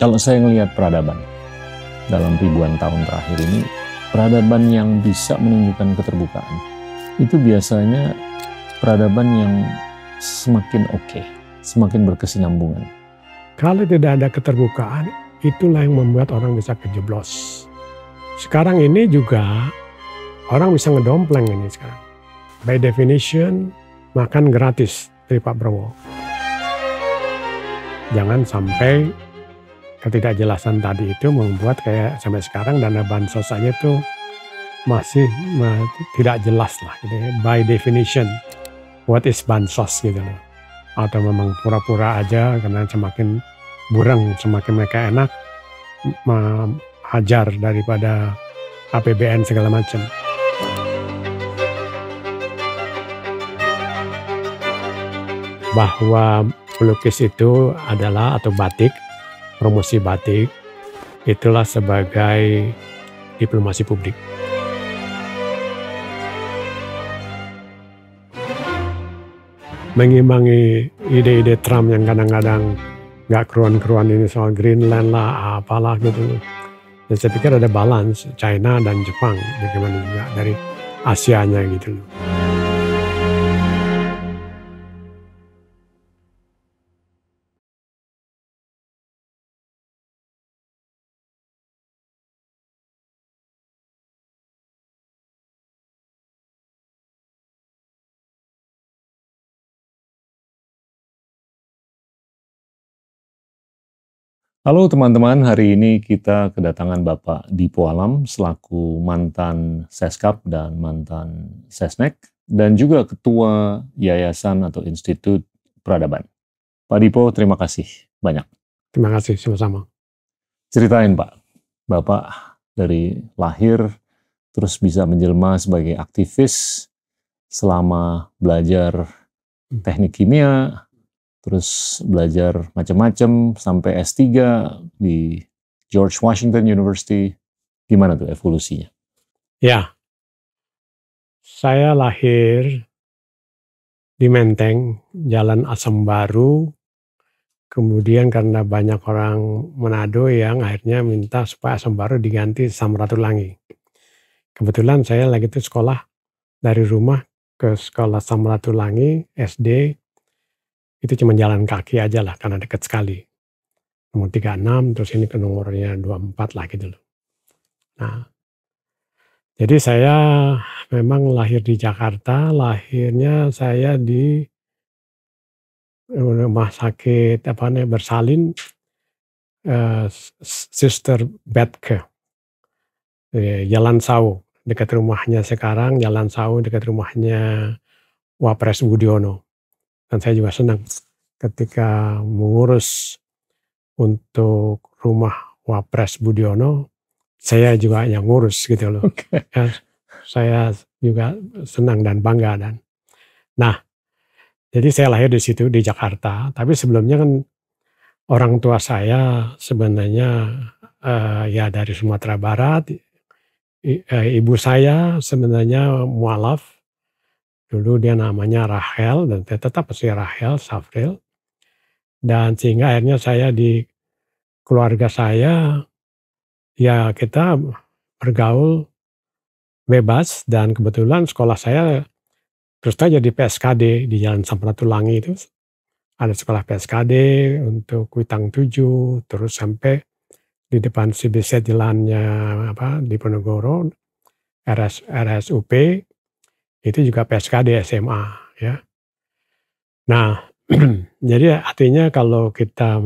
Kalau saya melihat peradaban dalam ribuan tahun terakhir ini, peradaban yang bisa menunjukkan keterbukaan, itu biasanya peradaban yang semakin oke, semakin berkesinambungan. Kalau tidak ada keterbukaan, itulah yang membuat orang bisa kejeblos. Sekarang ini juga orang bisa ngedompleng ini sekarang. By definition, makan gratis dari Pak Prabowo. Jangan sampai ketidakjelasan tadi itu membuat kayak sampai sekarang dana bansos saja itu masih tidak jelas lah gitu ya. By definition, what is bansos gitu loh. Atau memang pura-pura aja karena semakin burang, semakin mereka enak hajar daripada APBN segala macam. Bahwa pelukis itu adalah atau batik, promosi batik, itulah sebagai diplomasi publik. Mengimbangi ide-ide Trump yang kadang-kadang nggak keruan-keruan ini soal Greenland lah, apalah gitu. Dan saya pikir ada balance China dan Jepang, bagaimana juga dari Asianya gitu loh. Halo teman-teman, hari ini kita kedatangan Bapak Dipo Alam selaku mantan Seskap dan mantan Sesnek dan juga Ketua Yayasan atau Institut Peradaban. Pak Dipo, terima kasih banyak. Terima kasih, sama-sama. Ceritain Pak, Bapak dari lahir terus bisa menjelma sebagai aktivis selama belajar teknik kimia, terus belajar macam-macam sampai S3 di George Washington University. Gimana tuh evolusinya? Ya, saya lahir di Menteng, Jalan Asam Baru. Kemudian karena banyak orang Manado yang akhirnya minta supaya Asam Baru diganti Samratulangi. Kebetulan saya lagi itu sekolah dari rumah ke sekolah Samratulangi, SD. Itu cuma jalan kaki aja lah, karena dekat sekali. Nomor 36, terus ini ke nomornya 24 lah gitu loh. Nah, jadi saya memang lahir di Jakarta, lahirnya saya di rumah sakit bersalin, Sister Betke, Jalan Sawu, dekat rumahnya sekarang, Jalan Sawu dekat rumahnya Wapres Budiono. Dan saya juga senang ketika mengurus untuk rumah Wapres Budiono, saya juga yang ngurus gitu loh. Okay. Ya, saya juga senang dan bangga. Nah, jadi saya lahir di situ di Jakarta. Tapi sebelumnya kan orang tua saya sebenarnya ya dari Sumatera Barat. Ibu saya sebenarnya mualaf. Dulu dia namanya Rahel dan tetap masih Rahel Safril. Dan sehingga akhirnya saya di keluarga saya, ya kita bergaul bebas dan kebetulan sekolah saya terus aja di PSKD di Jalan Samratulangi itu. Ada sekolah PSKD untuk Kuitang 7, terus sampai di depan CBZ jalannya Diponegoro, RSUP, itu juga PSKD SMA ya. Nah, jadi artinya kalau kita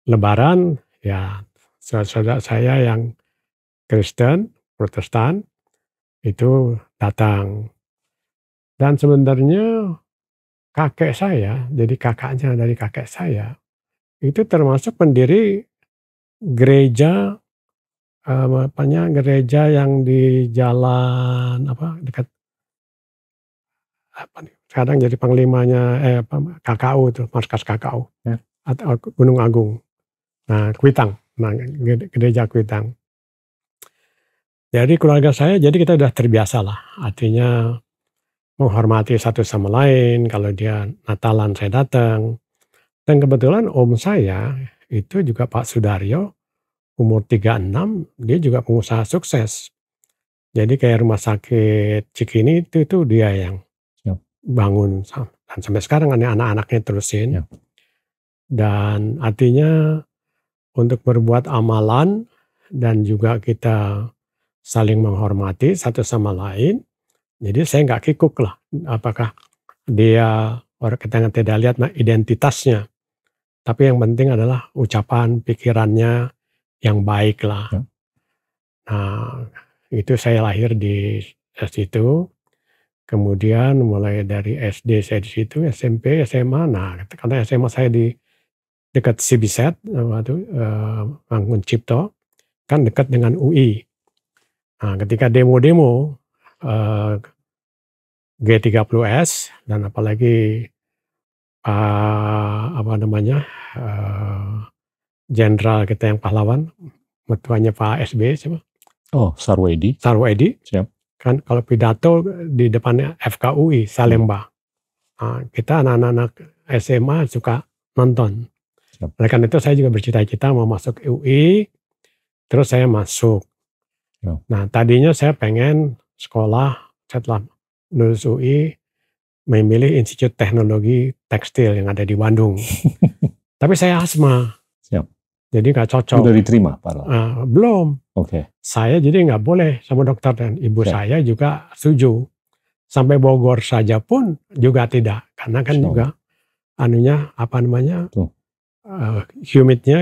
Lebaran ya saudara saya yang Kristen, Protestan itu datang. Dan sebenarnya kakek saya, jadi kakaknya dari kakek saya, itu termasuk pendiri gereja gereja yang di jalan dekat sekarang jadi panglimanya KKU itu, markas KKU ya. Atau Gunung Agung. Nah, Kuitang, gereja Kuitang. Jadi keluarga saya, jadi kita udah terbiasa lah, artinya menghormati satu sama lain. Kalau dia Natalan saya datang. Dan kebetulan om saya itu juga Pak Sudaryo, umur 36, dia juga pengusaha sukses. Jadi kayak rumah sakit Cikini itu dia yang Siap. bangun, dan sampai sekarang anak-anaknya terusin. Siap. Dan artinya untuk berbuat amalan dan juga kita saling menghormati satu sama lain. Jadi saya nggak kikuk lah, apakah dia orang kita tidak lihat identitasnya. Tapi yang penting adalah ucapan, pikirannya yang baik lah. Ya. Nah, itu saya lahir di situ. Kemudian mulai dari SD saya di situ, SMP, SMA. Nah, karena SMA saya di dekat Cibiset, waktu Bangun Cipto, kan dekat dengan UI. Nah, ketika demo-demo G30S dan apalagi jenderal kita yang pahlawan, mertuanya Pak SBY siapa? Oh, Sarwoedi. Sarwoedi. Siap. Kan kalau pidato di depannya FKUI Salemba. Nah, kita anak-anak SMA suka nonton. Siap. Oleh karena itu saya juga bercita-cita mau masuk UI, terus saya masuk. Ya. Nah, tadinya saya pengen sekolah setelah lulus UI memilih Institut Teknologi Tekstil yang ada di Bandung. Tapi saya asma. Siap. Jadi nggak cocok. Sudah diterima, Pak? Belum. Oke. Saya jadi nggak boleh sama dokter, dan ibu saya juga setuju. Sampai Bogor saja pun juga tidak, karena kan juga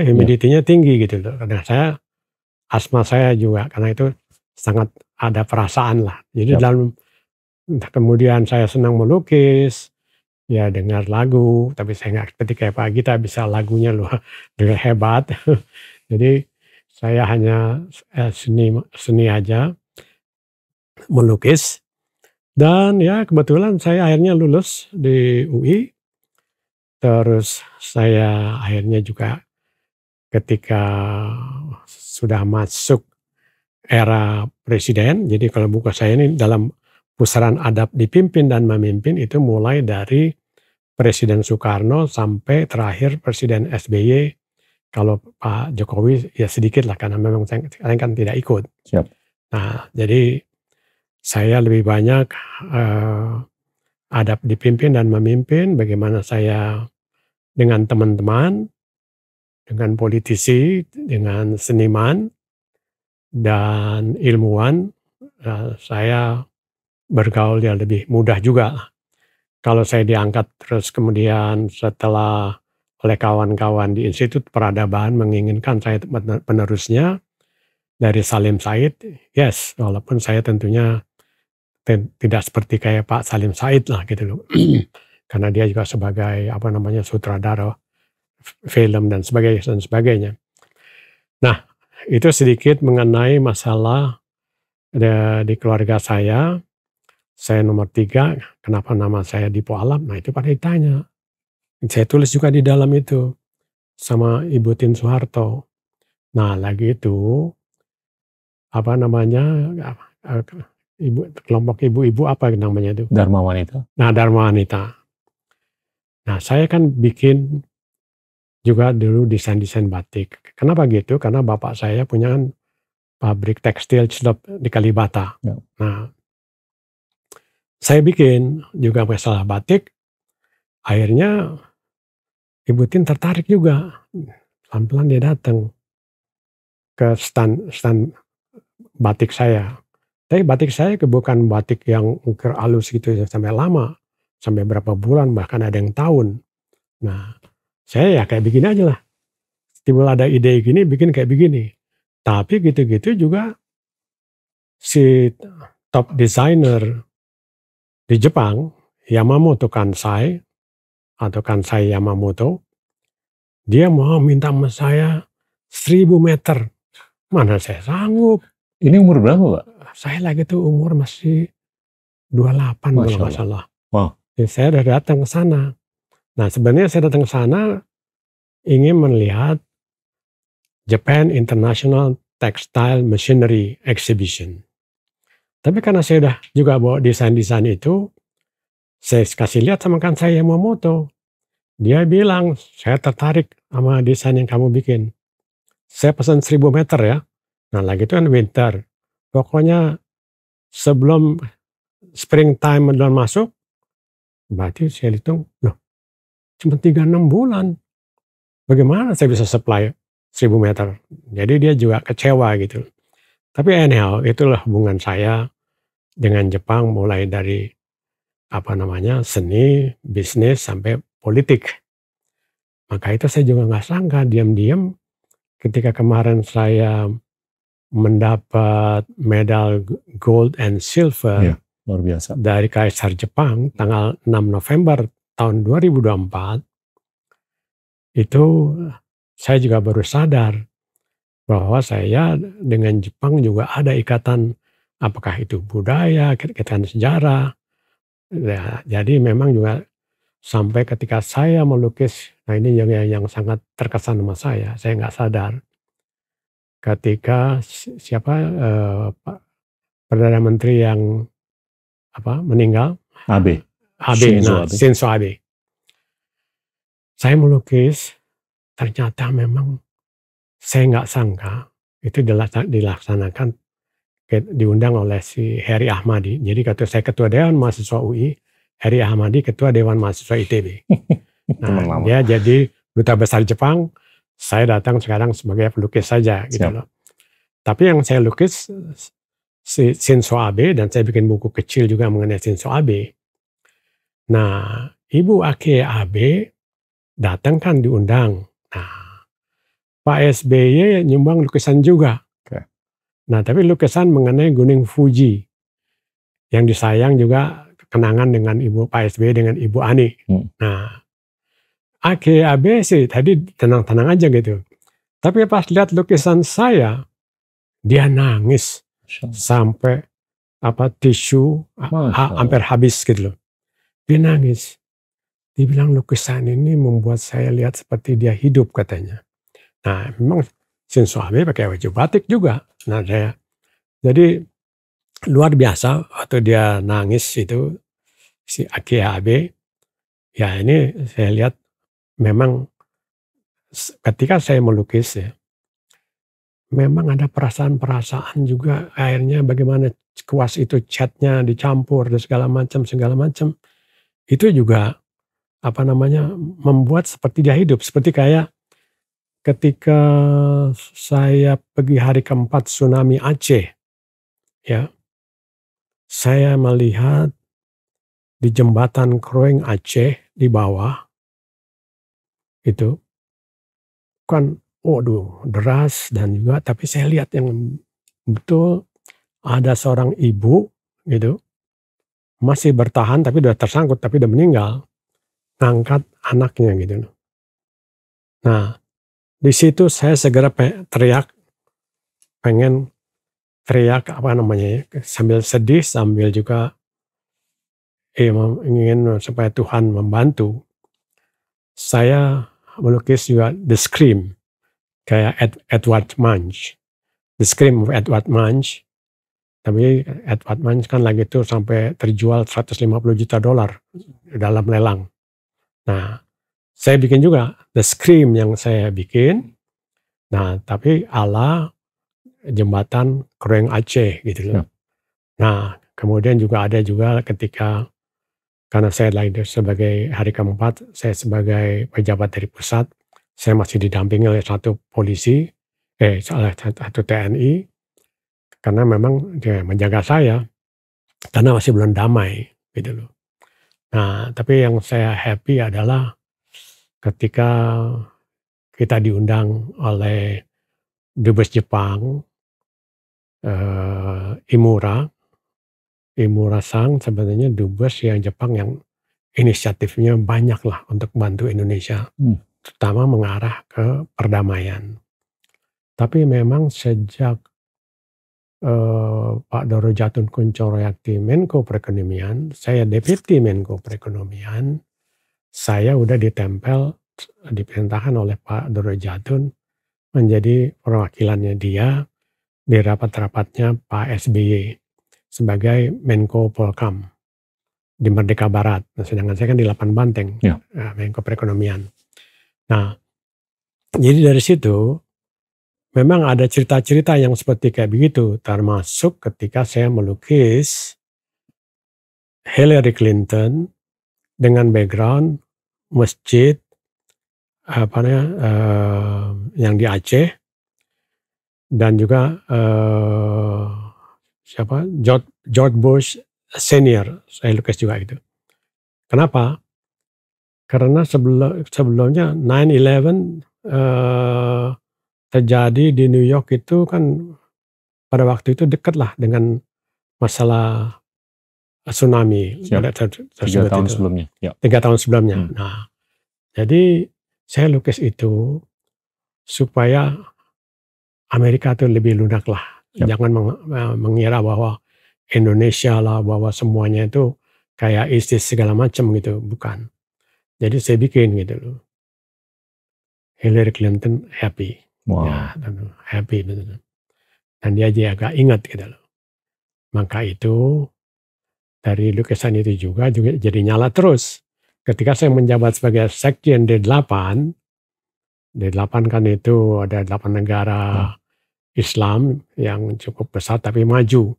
humidity-nya tinggi gitu loh. Karena saya asma saya juga, karena itu sangat ada perasaan lah. Jadi kemudian saya senang melukis, ya dengar lagu, tapi saya nggak seperti kayak Pak Gita bisa lagunya loh dengan hebat. Jadi saya hanya seni aja, melukis. Dan ya kebetulan saya akhirnya lulus di UI. Terus saya akhirnya juga ketika sudah masuk era presiden, jadi kalau buku saya ini dalam pusaran adab dipimpin dan memimpin itu mulai dari Presiden Soekarno sampai terakhir Presiden SBY. Kalau Pak Jokowi ya sedikit lah, karena memang saya kan tidak ikut. Siap. Nah, jadi saya lebih banyak adab dipimpin dan memimpin, bagaimana saya dengan teman-teman, dengan politisi, dengan seniman, dan ilmuwan, saya bergaul yang lebih mudah juga. Kalau saya diangkat terus kemudian setelah oleh kawan-kawan di Institut Peradaban menginginkan saya penerusnya dari Salim Said, yes, walaupun saya tentunya tidak seperti kayak Pak Salim Said lah gitu loh. Karena dia juga sebagai sutradara film dan sebagainya. Nah, itu sedikit mengenai masalah di keluarga saya. Saya nomor 3, kenapa nama saya Dipo Alam? Nah, itu pada ditanya. Saya tulis juga di dalam itu sama Ibu Tin Soeharto. Nah, lagi itu kelompok ibu-ibu apa namanya itu? Dharma Wanita. Nah, Dharma Wanita. Nah, saya kan bikin juga dulu desain-desain batik. Kenapa gitu? Karena bapak saya punya kan pabrik tekstil Cilep di Kalibata. Ya. Nah, saya bikin juga masalah batik. Akhirnya Ibu Tin tertarik juga. Pelan-pelan dia datang ke stand batik saya. Tapi batik saya bukan batik yang ukur halus gitu sampai lama. Sampai berapa bulan, bahkan ada yang tahun. Nah, saya ya kayak begini aja lah. Timbul ada ide gini, bikin kayak begini. Tapi gitu-gitu juga si top designer di Jepang, Yamamoto Kansai, atau Kansai Yamamoto, dia mau minta sama saya 1000 meter. Mana saya sanggup. Ini umur berapa, Pak? Saya lagi tuh umur masih 28 kalau nggak salah. Wow. Jadi saya udah datang ke sana. Nah, sebenarnya saya datang ke sana ingin melihat Japan International Textile Machinery Exhibition. Tapi karena saya udah juga bawa desain-desain itu, saya kasih lihat sama Kansai Yamamoto. Dia bilang, saya tertarik sama desain yang kamu bikin. Saya pesan 1000 meter ya. Nah lagi itu kan winter. Pokoknya sebelum springtime belum masuk, berarti saya hitung, loh cuma 3-6 bulan. Bagaimana saya bisa supply 1000 meter? Jadi dia juga kecewa gitu. Tapi anyhow, itulah hubungan saya dengan Jepang mulai dari seni, bisnis, sampai politik. Maka itu saya juga nggak sangka, diam-diam ketika kemarin saya mendapat medal gold and silver luar biasa dari Kaisar Jepang tanggal 6 November tahun 2024, itu saya juga baru sadar bahwa saya dengan Jepang juga ada ikatan, apakah itu budaya, ikatan sejarah. Ya, jadi memang juga sampai ketika saya melukis, nah ini yang sangat terkesan sama saya nggak sadar. Ketika Pak Perdana Menteri yang meninggal, Abe. Shinzo Abe. Saya melukis, ternyata memang saya nggak sangka itu dilaksanakan, diundang oleh si Heri Ahmadi. Jadi saya ketua Dewan Mahasiswa UI, Heri Ahmadi ketua Dewan Mahasiswa ITB. Nah, dia jadi duta besar Jepang, saya datang sekarang sebagai pelukis saja gitu loh. Tapi yang saya lukis si Shinzo Abe, dan saya bikin buku kecil juga mengenai Shinzo Abe. Nah, Ibu Ake Abe datang kan diundang. Nah, Pak SBY nyumbang lukisan juga. Nah, tapi lukisan mengenai Gunung Fuji yang disayang juga kenangan dengan Pak SBY dengan Ibu Ani. Nah, Ake Abe sih tadi tenang-tenang aja gitu. Tapi pas lihat lukisan saya, dia nangis sampai tisu hampir habis gitu loh. Dia nangis. Dia bilang lukisan ini membuat saya lihat seperti dia hidup katanya. Nah, memang Shinzo Abe pakai baju batik juga. Nah, jadi luar biasa waktu dia nangis itu si Ake Abe. Ya ini saya lihat memang ketika saya melukis ya, memang ada perasaan-perasaan juga, akhirnya bagaimana kuas itu catnya dicampur dan segala macam. Itu juga membuat seperti dia hidup, seperti kayak ketika saya pergi hari keempat tsunami Aceh, ya, saya melihat di jembatan Kroeng Aceh di bawah itu kan, waduh, deras dan juga, tapi saya lihat yang betul ada seorang ibu gitu masih bertahan, tapi udah tersangkut, tapi udah meninggal, ngangkat anaknya gitu. Nah, di situ saya segera teriak, pengen teriak sambil sedih, sambil juga ingin supaya Tuhan membantu. Saya melukis juga The Scream kayak Edward Munch, The Scream of Edward Munch. Tapi Edward Munch kan lagi itu sampai terjual $150 juta dalam lelang. Nah, saya bikin juga The Scream yang saya bikin. Nah, tapi ala jembatan Kroeng Aceh gitu loh. Nah, kemudian juga ada juga ketika, karena saya lagi sebagai hari keempat, saya sebagai pejabat dari pusat, saya masih didampingi oleh satu polisi, satu TNI, karena memang dia menjaga saya, karena masih belum damai gitu loh. Nah, tapi yang saya happy adalah ketika kita diundang oleh Dubes Jepang, Imura-san, sebenarnya Dubes yang Jepang yang inisiatifnya banyak lah untuk bantu Indonesia, terutama mengarah ke perdamaian. Tapi memang sejak Pak Doro Jatun Kuncoroyakti Menko Perekonomian, saya Deputi Menko Perekonomian, saya udah diperintahkan oleh Pak Doro Jatun menjadi perwakilannya dia di rapat-rapatnya Pak SBY sebagai Menko Polkam. di Merdeka Barat. Nah, sedangkan saya kan di Lapan Banteng, Ya. Menko Perekonomian. Nah, jadi dari situ memang ada cerita-cerita yang seperti kayak begitu, termasuk ketika saya melukis Hillary Clinton dengan background masjid yang di Aceh, dan juga George Bush Senior, saya lukis juga itu. Kenapa? Karena sebelumnya 9/11 terjadi di New York itu kan pada waktu itu dekat lah dengan masalah tsunami. Siap. 3 tahun itu. sebelumnya. Ya. 3 tahun sebelumnya. Nah, jadi saya lukis itu supaya Amerika itu lebih lunak lah. Yep. Jangan mengira bahwa Indonesia lah, bahwa semuanya itu kayak ISIS segala macam gitu. Bukan. Jadi saya bikin gitu loh. Hillary Clinton happy. Wow. Ya, happy betul. Dan dia agak ingat gitu loh. Maka itu dari lukisan itu juga jadi nyala terus. Ketika saya menjabat sebagai Sekjen D8 kan itu ada 8 negara Islam yang cukup besar tapi maju.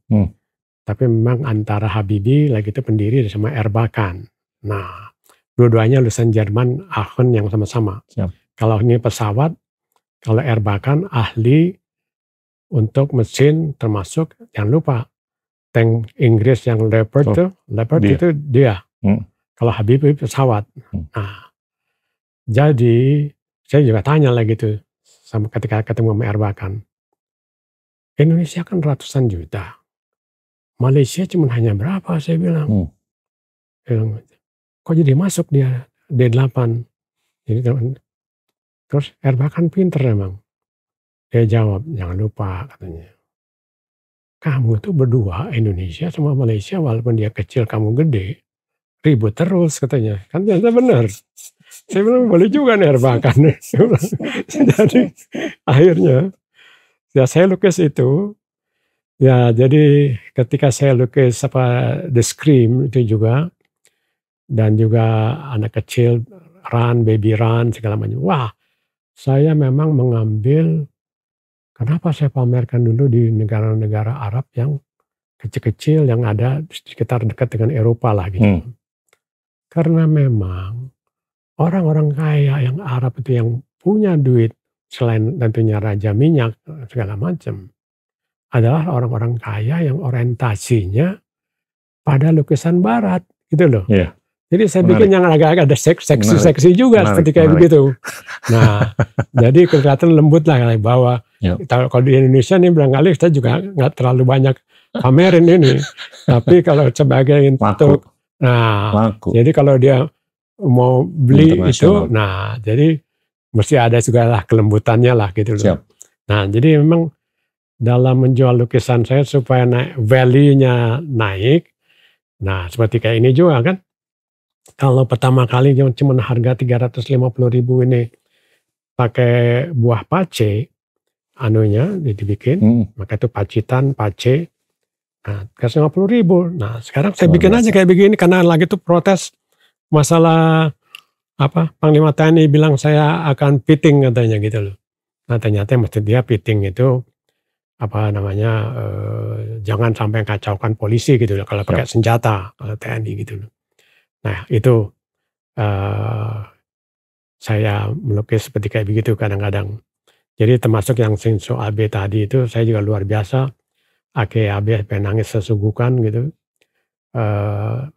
Tapi memang antara Habibie lagi itu pendiri sama Erbakan. Nah, dua-duanya lulusan Jerman, Aachen yang sama-sama. Kalau ini pesawat, kalau Erbakan ahli untuk mesin, termasuk jangan lupa tank Inggris yang Leopard itu dia. Kalau Habibie pesawat. Nah, jadi saya juga tanya lagi tuh sama ketika ketemu sama Erbakan. Indonesia kan ratusan juta. Malaysia cuma hanya berapa, saya bilang. Kok jadi masuk dia D8? Jadi terus Erbakan pinter emang. Dia jawab, jangan lupa katanya. Kamu tuh berdua Indonesia sama Malaysia walaupun dia kecil kamu gede. Ribut terus katanya. Kan ternyata benar. Saya bilang boleh juga nih Erbakan. Jadi akhirnya ya saya lukis itu. Ya jadi ketika saya lukis The Scream itu juga. Dan juga anak kecil, baby run, segala macam. Wah, saya memang mengambil, kenapa saya pamerkan dulu di negara-negara Arab yang kecil-kecil yang ada sekitar dekat dengan Eropa lah gitu. Karena memang orang-orang kaya yang Arab itu yang punya duit, selain tentunya raja minyak, segala macam, adalah orang-orang kaya yang orientasinya pada lukisan barat gitu loh. Yeah. Jadi saya bikin yang agak-agak ada seksi-seksi juga seperti kayak begitu. Nah, jadi kelihatan lembut lah bahwa kalau di Indonesia nih barangkali kita juga nggak terlalu banyak pamerin ini. Tapi kalau sebagai untuk, jadi kalau dia mau beli itu, nah jadi mesti ada juga lah kelembutannya lah gitu loh. Nah, jadi memang dalam menjual lukisan saya supaya value-nya naik. Nah, seperti kayak ini juga kan. Kalau pertama kali cuma harga 350.000 ini pakai buah pace, dibikin, maka itu pacitan, pace, nah 350.000. Nah sekarang saya bikin aja kayak begini karena lagi tuh protes masalah Panglima TNI bilang saya akan fitting katanya gitu loh. Nah ternyata maksud dia fitting itu jangan sampai kacaukan polisi gitu loh kalau pakai senjata kalau TNI gitu loh. Nah itu saya melukis seperti kayak begitu kadang-kadang. Jadi termasuk yang Shinzo Abe tadi itu saya juga luar biasa. Abe penangis sesungguhkan gitu.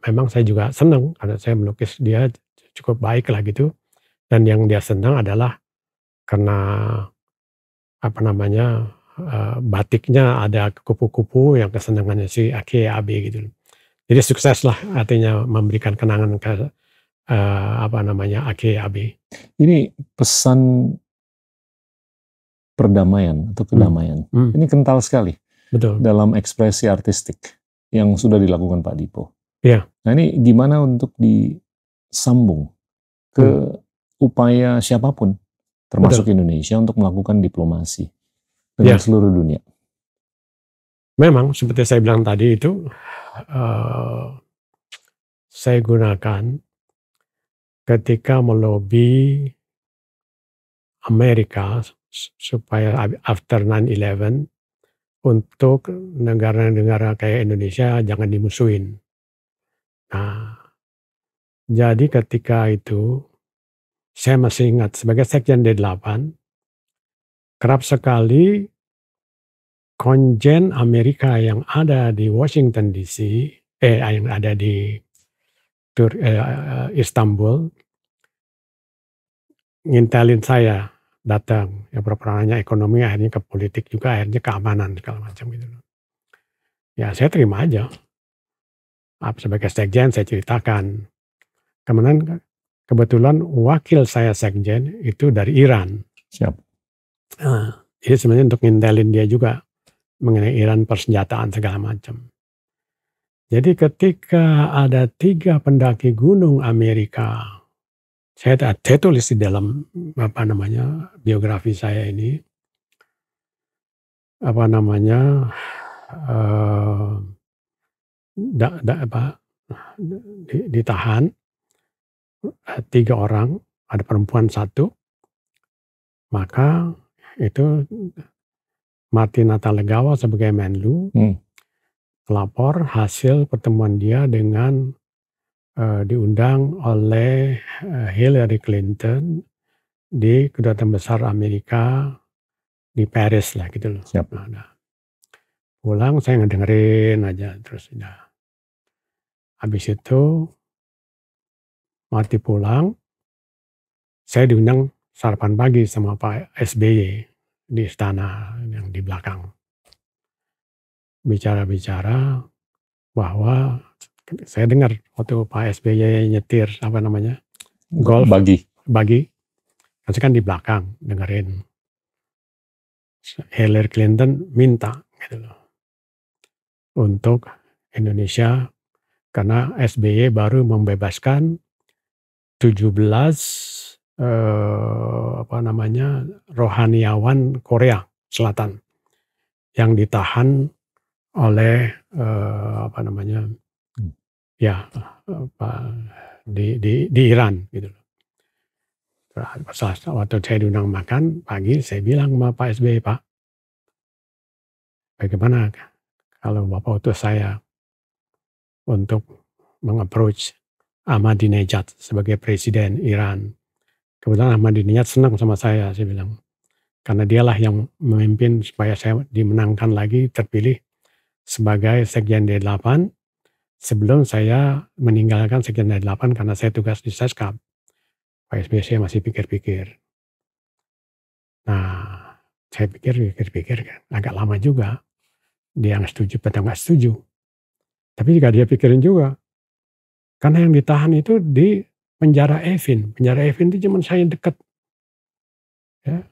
Memang saya juga senang karena saya melukis dia cukup baik lah gitu. Dan yang dia senang adalah karena batiknya ada kupu-kupu yang kesenangannya si Abe gitu. Jadi sukses lah artinya memberikan kenangan ke Abe. Ini pesan perdamaian atau kedamaian. Ini kental sekali. Betul. Dalam ekspresi artistik yang sudah dilakukan Pak Dipo. Iya. Nah ini gimana untuk disambung ke upaya siapapun, termasuk Indonesia untuk melakukan diplomasi dengan seluruh dunia. Memang seperti saya bilang tadi itu, saya gunakan ketika melobi Amerika supaya after 9/11 untuk negara-negara kayak Indonesia jangan dimusuhin. Nah, jadi ketika itu saya masih ingat sebagai Sekjen D8, kerap sekali konjen Amerika yang ada di Washington DC, yang ada di Istanbul, ngintelin saya datang, ya perannya ekonomi, akhirnya ke politik juga, akhirnya keamanan segala macam gitu. Ya saya terima aja. Sebagai sekjen saya ceritakan. Kemudian kebetulan wakil saya sekjen itu dari Iran. Siap. Nah, jadi sebenarnya untuk ngintelin dia juga mengenai Iran, persenjataan segala macam. Jadi ketika ada 3 pendaki gunung Amerika, saya tulis di dalam biografi saya ini, ditahan 3 orang, ada perempuan 1, maka itu Martin Natalegawa sebagai Menlu pelapor hasil pertemuan dia dengan diundang oleh Hillary Clinton di kedutaan besar Amerika di Paris lah gitu loh. Siap. Nah, pulang saya ngedengerin aja terus udah. Habis itu Marty pulang, saya diundang sarapan pagi sama Pak SBY di istana yang di belakang. Bicara-bicara bahwa saya dengar waktu Pak SBY nyetir golf bagi, saya kan di belakang dengerin. Hillary Clinton minta gitu loh untuk Indonesia karena SBY baru membebaskan 17 rohaniawan Korea Selatan yang ditahan oleh di Iran gitu loh. Waktu saya diundang makan pagi, saya bilang sama Pak SBY, Pak, bagaimana kalau Bapak utus saya untuk meng-approach Ahmadinejad sebagai presiden Iran. Kebetulan Ahmadinejad senang sama saya bilang. Karena dialah yang memimpin supaya saya dimenangkan lagi, terpilih sebagai Sekjen D8 sebelum saya meninggalkan Sekjen D8 karena saya tugas di Seskap. Pak SBY saya masih pikir-pikir. Nah, saya pikir agak lama juga. Dia yang setuju atau nggak setuju. Tapi juga dia pikirin juga. Karena yang ditahan itu di penjara Evin. Penjara Evin itu cuma saya dekat. Ya.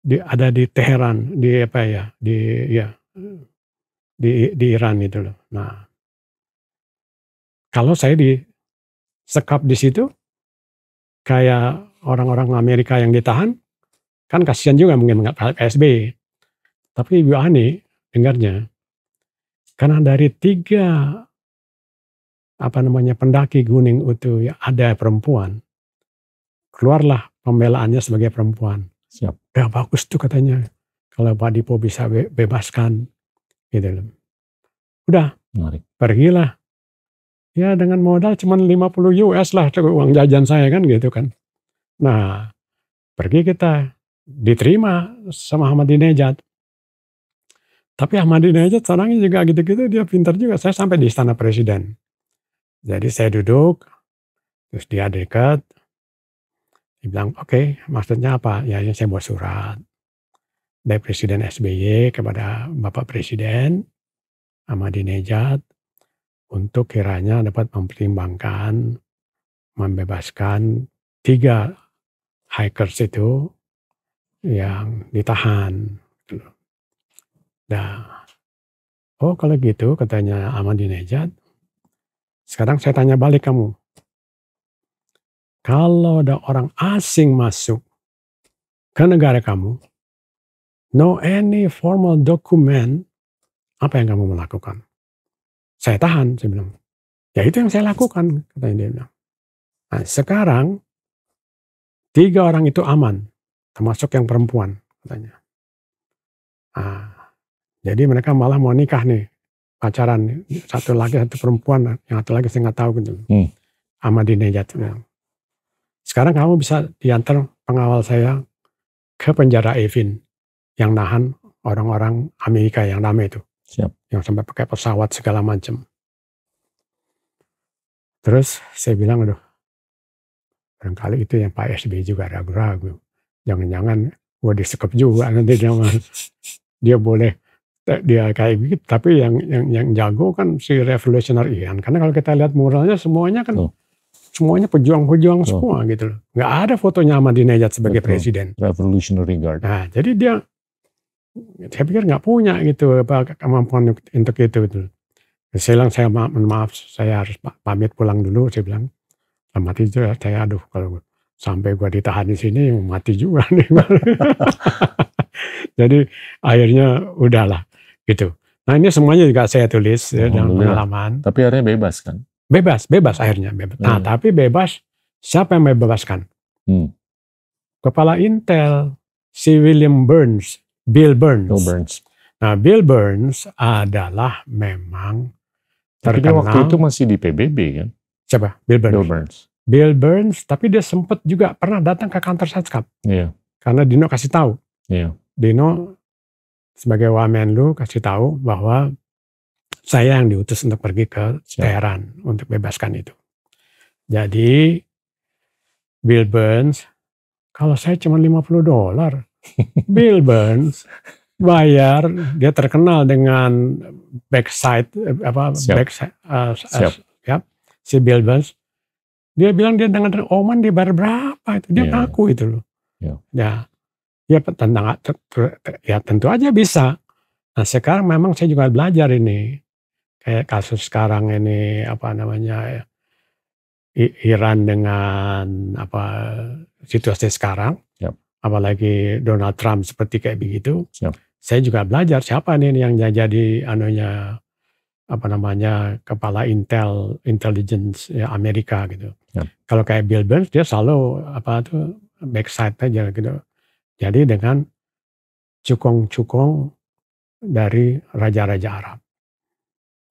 Ada di Teheran, di Iran itu loh. Nah, kalau saya disekap di situ, kayak orang-orang Amerika yang ditahan, kan kasihan juga mungkin nggak PSB. Tapi Ibu Ani dengarnya, karena dari 3 pendaki gunung itu ya ada perempuan, keluarlah pembelaannya sebagai perempuan. Siap. Ya bagus tuh katanya, kalau Pak Dipo bisa bebaskan, gitu loh. Udah, pergilah. Ya dengan modal cuma 50 US lah uang jajan saya kan gitu kan. Nah, pergi kita, diterima sama Ahmadinejad. Tapi Ahmadinejad orangnya juga gitu-gitu, dia pintar juga. Saya sampai di istana presiden. Jadi saya duduk, terus dia dekat. Dia bilang, oke, maksudnya apa? Ya saya buat surat dari Presiden SBY kepada Bapak Presiden Ahmadinejad untuk kiranya dapat mempertimbangkan membebaskan 3 hikers itu yang ditahan. Nah, oh kalau gitu katanya Ahmadinejad, sekarang saya tanya balik kamu. Kalau ada orang asing masuk ke negara kamu, no any formal document, apa yang kamu melakukan? Saya tahan, saya bilang. Ya itu yang saya lakukan, katanya dia bilang. Nah sekarang 3 orang itu aman, termasuk yang perempuan, katanya. Nah, jadi mereka malah mau nikah nih, pacaran. Satu laki, satu perempuan, yang satu lagi saya nggak tahu gitu. Ahmadinejad bilang. Sekarang kamu bisa diantar pengawal saya ke penjara Evin yang nahan orang-orang Amerika yang ramai itu. Siap. Yang sampai pakai pesawat segala macam. Terus saya bilang, aduh, barangkali itu yang Pak SBY juga ragu-ragu. Jangan-jangan gue disekep juga nanti dia boleh dia kayak gitu. Tapi yang jago kan si Revolutionary Iran. Karena kalau kita lihat muralnya semuanya kan semuanya pejuang-pejuang semua gitu loh. Nggak ada fotonya Ahmadinejad sebagai presiden. Revolutionary Guard. Nah, jadi dia, saya pikir nggak punya gitu apa kemampuan untuk itu gitu. Saya bilang, saya maaf, saya harus pamit pulang dulu. Saya bilang, mati juga saya, aduh kalau sampai gua ditahan di sini mati juga nih. Jadi akhirnya udahlah gitu. Nah ini semuanya juga saya tulis ya, dalam pengalaman. Tapi akhirnya bebas kan? Bebas akhirnya bebas. Nah tapi bebas, siapa yang membebaskan? Kepala Intel, si Bill Burns. Nah Bill Burns adalah memang tapi dia waktu itu masih di PBB kan? Siapa? Bill Burns, tapi dia sempat juga pernah datang ke kantor Seskap. Iya. Karena Dino kasih tahu. Iya. Dino sebagai Wamenlu kasih tahu bahwa saya yang diutus untuk pergi ke Teheran untuk bebaskan itu. Jadi Bill Burns, kalau saya cuma $50, Bill Burns bayar, dia terkenal dengan si Bill Burns, dia bilang dia dengan Oman dia bayar berapa itu, dia ngaku itu loh. Ya tentu aja bisa. Nah sekarang memang saya juga belajar ini, kayak kasus sekarang ini Iran dengan situasi sekarang, apalagi Donald Trump seperti kayak begitu. Saya juga belajar siapa nih yang jadi kepala intelligence Amerika gitu. Kalau kayak Bill Burns dia selalu backside aja gitu. Jadi dengan cukong-cukong dari raja-raja Arab.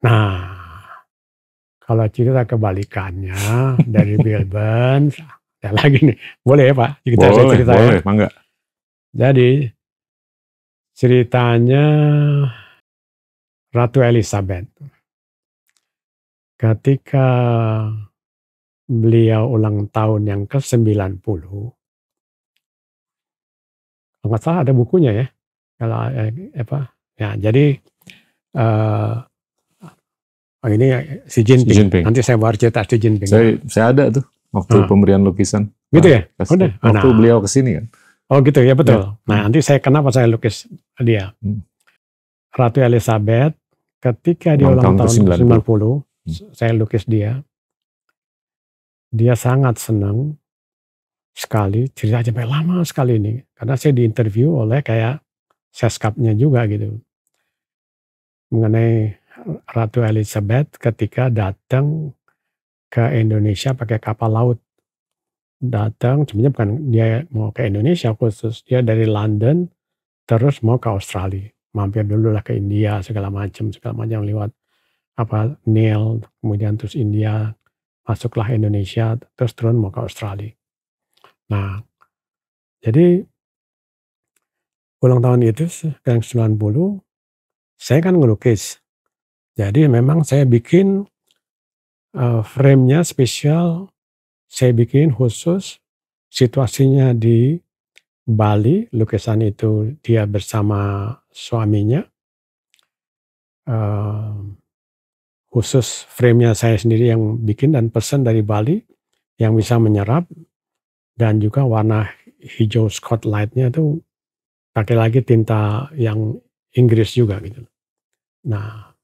Nah, kalau cerita kebalikannya dari Bill Burns, ya lagi nih, boleh ya Pak? Saya cerita boleh, mangga. Jadi ceritanya Ratu Elizabeth. Ketika beliau ulang tahun yang ke-90, kalau nggak salah ada bukunya ya. Kalau jadi ini Xi Jinping. Nanti saya baru cerita Xi Jinping. Saya ada tuh waktu pemberian lukisan. Gitu ya? Waktu beliau kesini kan. Oh gitu ya, betul. Nah nanti kenapa saya lukis dia. Ratu Elizabeth ketika dia ulang tahun 90, saya lukis dia. Dia sangat senang sekali, cerita sampai lama sekali ini. Karena saya diinterview oleh kayak Seskapnya juga gitu. Mengenai Ratu Elizabeth ketika datang ke Indonesia pakai kapal laut. Datang, sebenarnya bukan dia mau ke Indonesia khusus. Dia dari London terus mau ke Australia. Mampir dulu lah ke India segala macam lewat Nil, kemudian terus India, masuklah Indonesia, terus turun mau ke Australia. Nah, jadi ulang tahun itu yang 90, saya kan ngelukis. Jadi memang saya bikin frame-nya spesial, saya bikin khusus situasinya di Bali, lukisan itu dia bersama suaminya. Khusus frame-nya saya sendiri yang bikin dan pesan dari Bali yang bisa menyerap, dan juga warna hijau Scotlight-nya itu pakai lagi tinta yang Inggris juga gitu. Nah,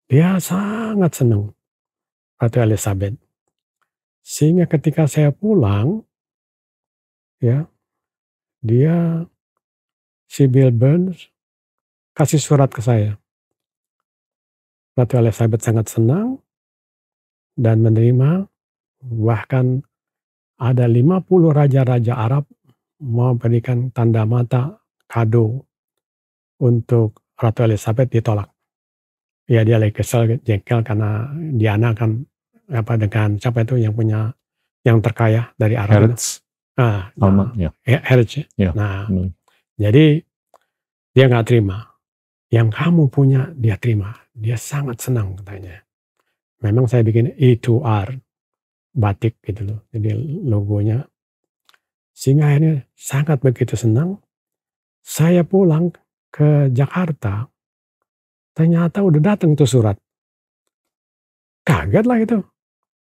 dia sangat senang Ratu Elizabeth. Sehingga ketika saya pulang, ya, si Bill Burns kasih surat ke saya. Ratu Elizabeth sangat senang dan menerima, bahkan ada 50 raja-raja Arab mau berikan tanda mata kado untuk Ratu Elizabeth, ditolak. Ya dia lagi kesel, jengkel karena Diana kan dengan siapa itu yang punya yang terkaya dari Arab itu. Harrods ya. Jadi dia nggak terima. Yang kamu punya dia terima. Dia sangat senang katanya. Memang saya bikin E2R batik gitu loh. Jadi logonya. Sehingga akhirnya sangat begitu senang. Saya pulang ke Jakarta. Ternyata udah datang tuh surat. Kaget lah itu.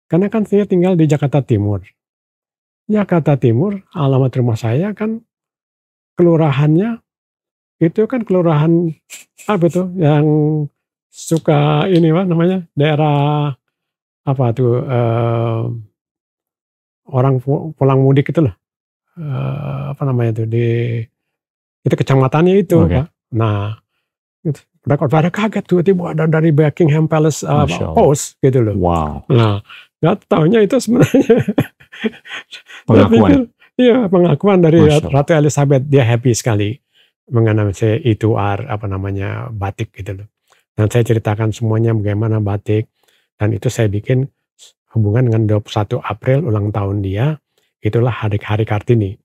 Karena kan saya tinggal di Jakarta Timur. Jakarta Timur, alamat rumah saya kan kelurahannya itu kan kelurahan apa tuh yang suka ini namanya daerah apa tuh orang pulang mudik itu loh, apa namanya tuh itu kecamatannya itu Pak. Nah pada kaget tuh tiba ada dari Buckingham Palace Post gitu loh. Wow. Nah nggak taunya itu sebenarnya pengakuan. Iya, pengakuan dari Ratu Elizabeth. Dia happy sekali mengenai saya E2R apa namanya batik gitu loh. Dan saya ceritakan semuanya bagaimana batik, dan itu saya bikin hubungan dengan 21 April ulang tahun dia. Itulah hari Kartini,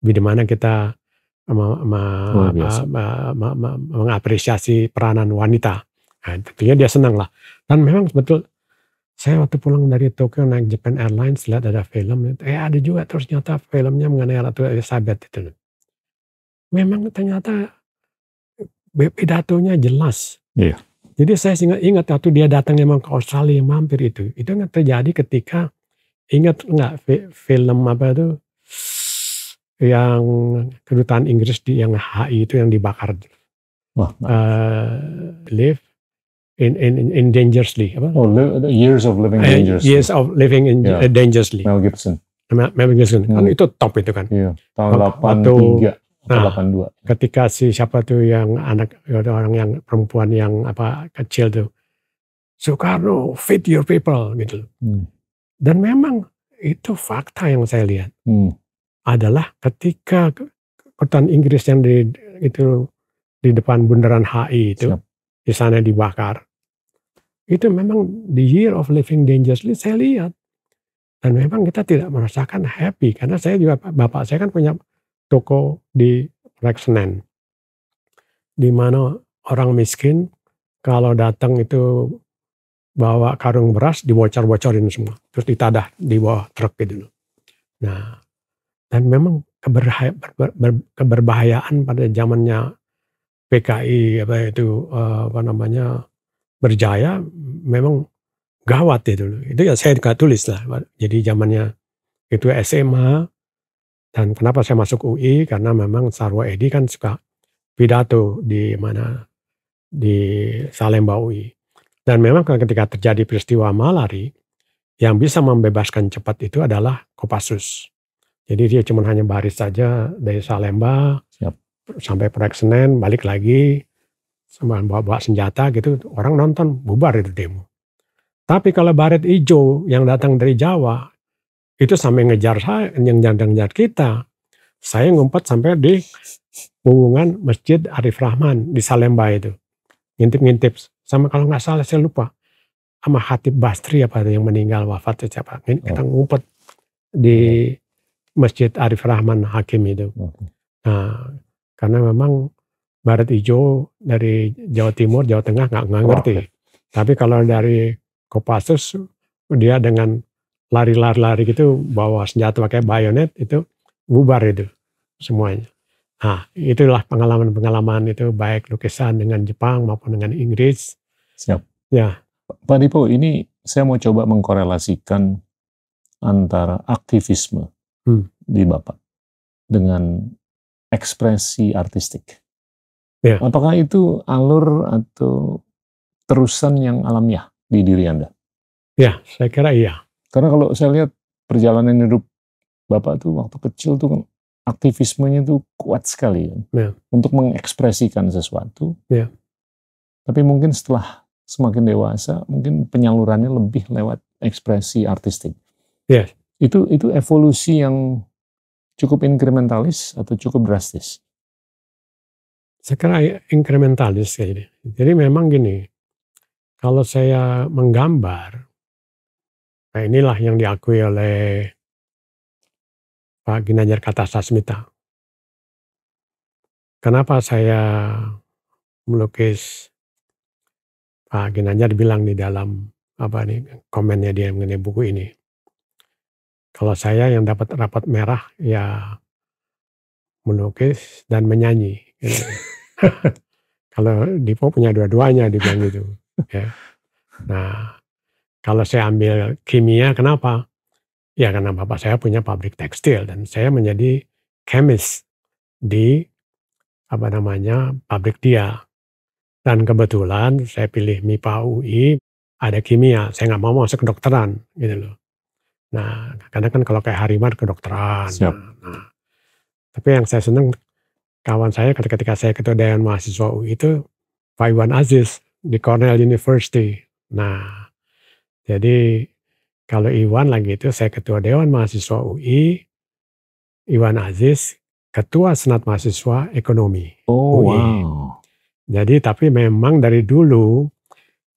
di mana kita mengapresiasi peranan wanita. Nah, tentunya dia senang lah. Dan memang betul, saya waktu pulang dari Tokyo naik Japan Airlines lihat ada film, ada juga terus ternyata filmnya mengenai Ratu Elizabeth itu. Memang ternyata pidatonya jelas. Iya. Jadi saya ingat waktu dia datang memang ke Australia mampir itu nggak terjadi ketika ingat nggak film apa itu yang kedutaan Inggris yang HI itu yang dibakar. Live in dangerously apa? Years of Living Dangerously. Years of Living dangerously. Mel Gibson. Kan itu top itu kan. Iya, tahun 83 atau 82. Ketika siapa tuh yang anak orang yang perempuan yang apa kecil tuh, Soekarno feed your people gitu. Dan memang itu fakta yang saya lihat. Adalah ketika kedutaan Inggris yang di depan bundaran HI itu di sana dibakar. Itu memang the year of living dangerously saya lihat. Dan memang kita tidak merasakan happy karena saya juga bapak saya kan punya toko di Senen, di mana orang miskin kalau datang itu bawa karung beras dibocor-bocorin semua, terus ditadah di bawah truk gitu. Nah, dan memang keberbahayaan pada zamannya PKI berjaya memang gawat itu. Itu ya saya tulis lah. Jadi zamannya itu SMA. Dan kenapa saya masuk UI? Karena memang Sarwo Edi kan suka pidato di Salemba UI. Dan memang ketika terjadi peristiwa Malari, yang bisa membebaskan cepat itu adalah Kopassus. Jadi dia cuma hanya baris saja dari Salemba sampai proyek Senen, balik lagi, bawa senjata gitu, orang nonton, bubar itu demo. Tapi kalau baret hijau yang datang dari Jawa, itu sampai ngejar saya, yang ngejar kita. Saya ngumpet sampai di hubungan Masjid Arif Rahman di Salemba itu. Ngintip-ngintip. Sama kalau nggak salah saya lupa. Sama Khatib Basri apa yang meninggal wafat siapa. Kita ngumpet di Masjid Arif Rahman Hakim itu. Nah, karena memang baret hijau dari Jawa Timur, Jawa Tengah nggak ngerti. Tapi kalau dari Kopassus dia dengan lari-lari gitu bawa senjata pakai bayonet itu bubar itu semuanya. Nah, itulah pengalaman-pengalaman itu baik lukisan dengan Jepang maupun dengan Inggris. Siap. Ya. Pak Dipo, ini saya mau coba mengkorelasikan antara aktivisme di Bapak dengan ekspresi artistik. Ya. Apakah itu alur atau terusan yang alamiah di diri Anda? Ya, saya kira iya. Karena kalau saya lihat perjalanan hidup Bapak tuh waktu kecil tuh kan aktivismenya tuh kuat sekali kan? Ya. Untuk mengekspresikan sesuatu. Ya. Tapi mungkin setelah semakin dewasa, mungkin penyalurannya lebih lewat ekspresi artistik. Yes. Itu evolusi yang cukup inkrementalis atau cukup drastis? Saya kira inkrementalis kayak gini. Jadi memang gini, kalau saya menggambar, nah inilah yang diakui oleh Pak Ginanjar Kartasasmita. Kenapa saya melukis, Pak Ginanjar bilang di dalam komennya dia mengenai buku ini. Kalau saya yang dapat rapat merah ya melukis dan menyanyi. Gitu. Kalau Dipo punya dua-duanya dibilang gitu. Ya. Nah, kalau saya ambil kimia, kenapa? Ya karena bapak saya punya pabrik tekstil dan saya menjadi chemist di pabrik dia. Dan kebetulan saya pilih MIPA UI, ada kimia. Saya nggak mau masuk kedokteran gitu loh. Nah, karena kan kalau kayak Harimar kedokteran. Siap. Nah, tapi yang saya senang kawan saya ketika saya ketua Dewan Mahasiswa UI itu Pak Iwan Aziz di Cornell University. Nah, jadi kalau Iwan lagi itu saya ketua Dewan Mahasiswa UI, Iwan Aziz ketua Senat Mahasiswa Ekonomi Oh, UI. wow. Jadi tapi memang dari dulu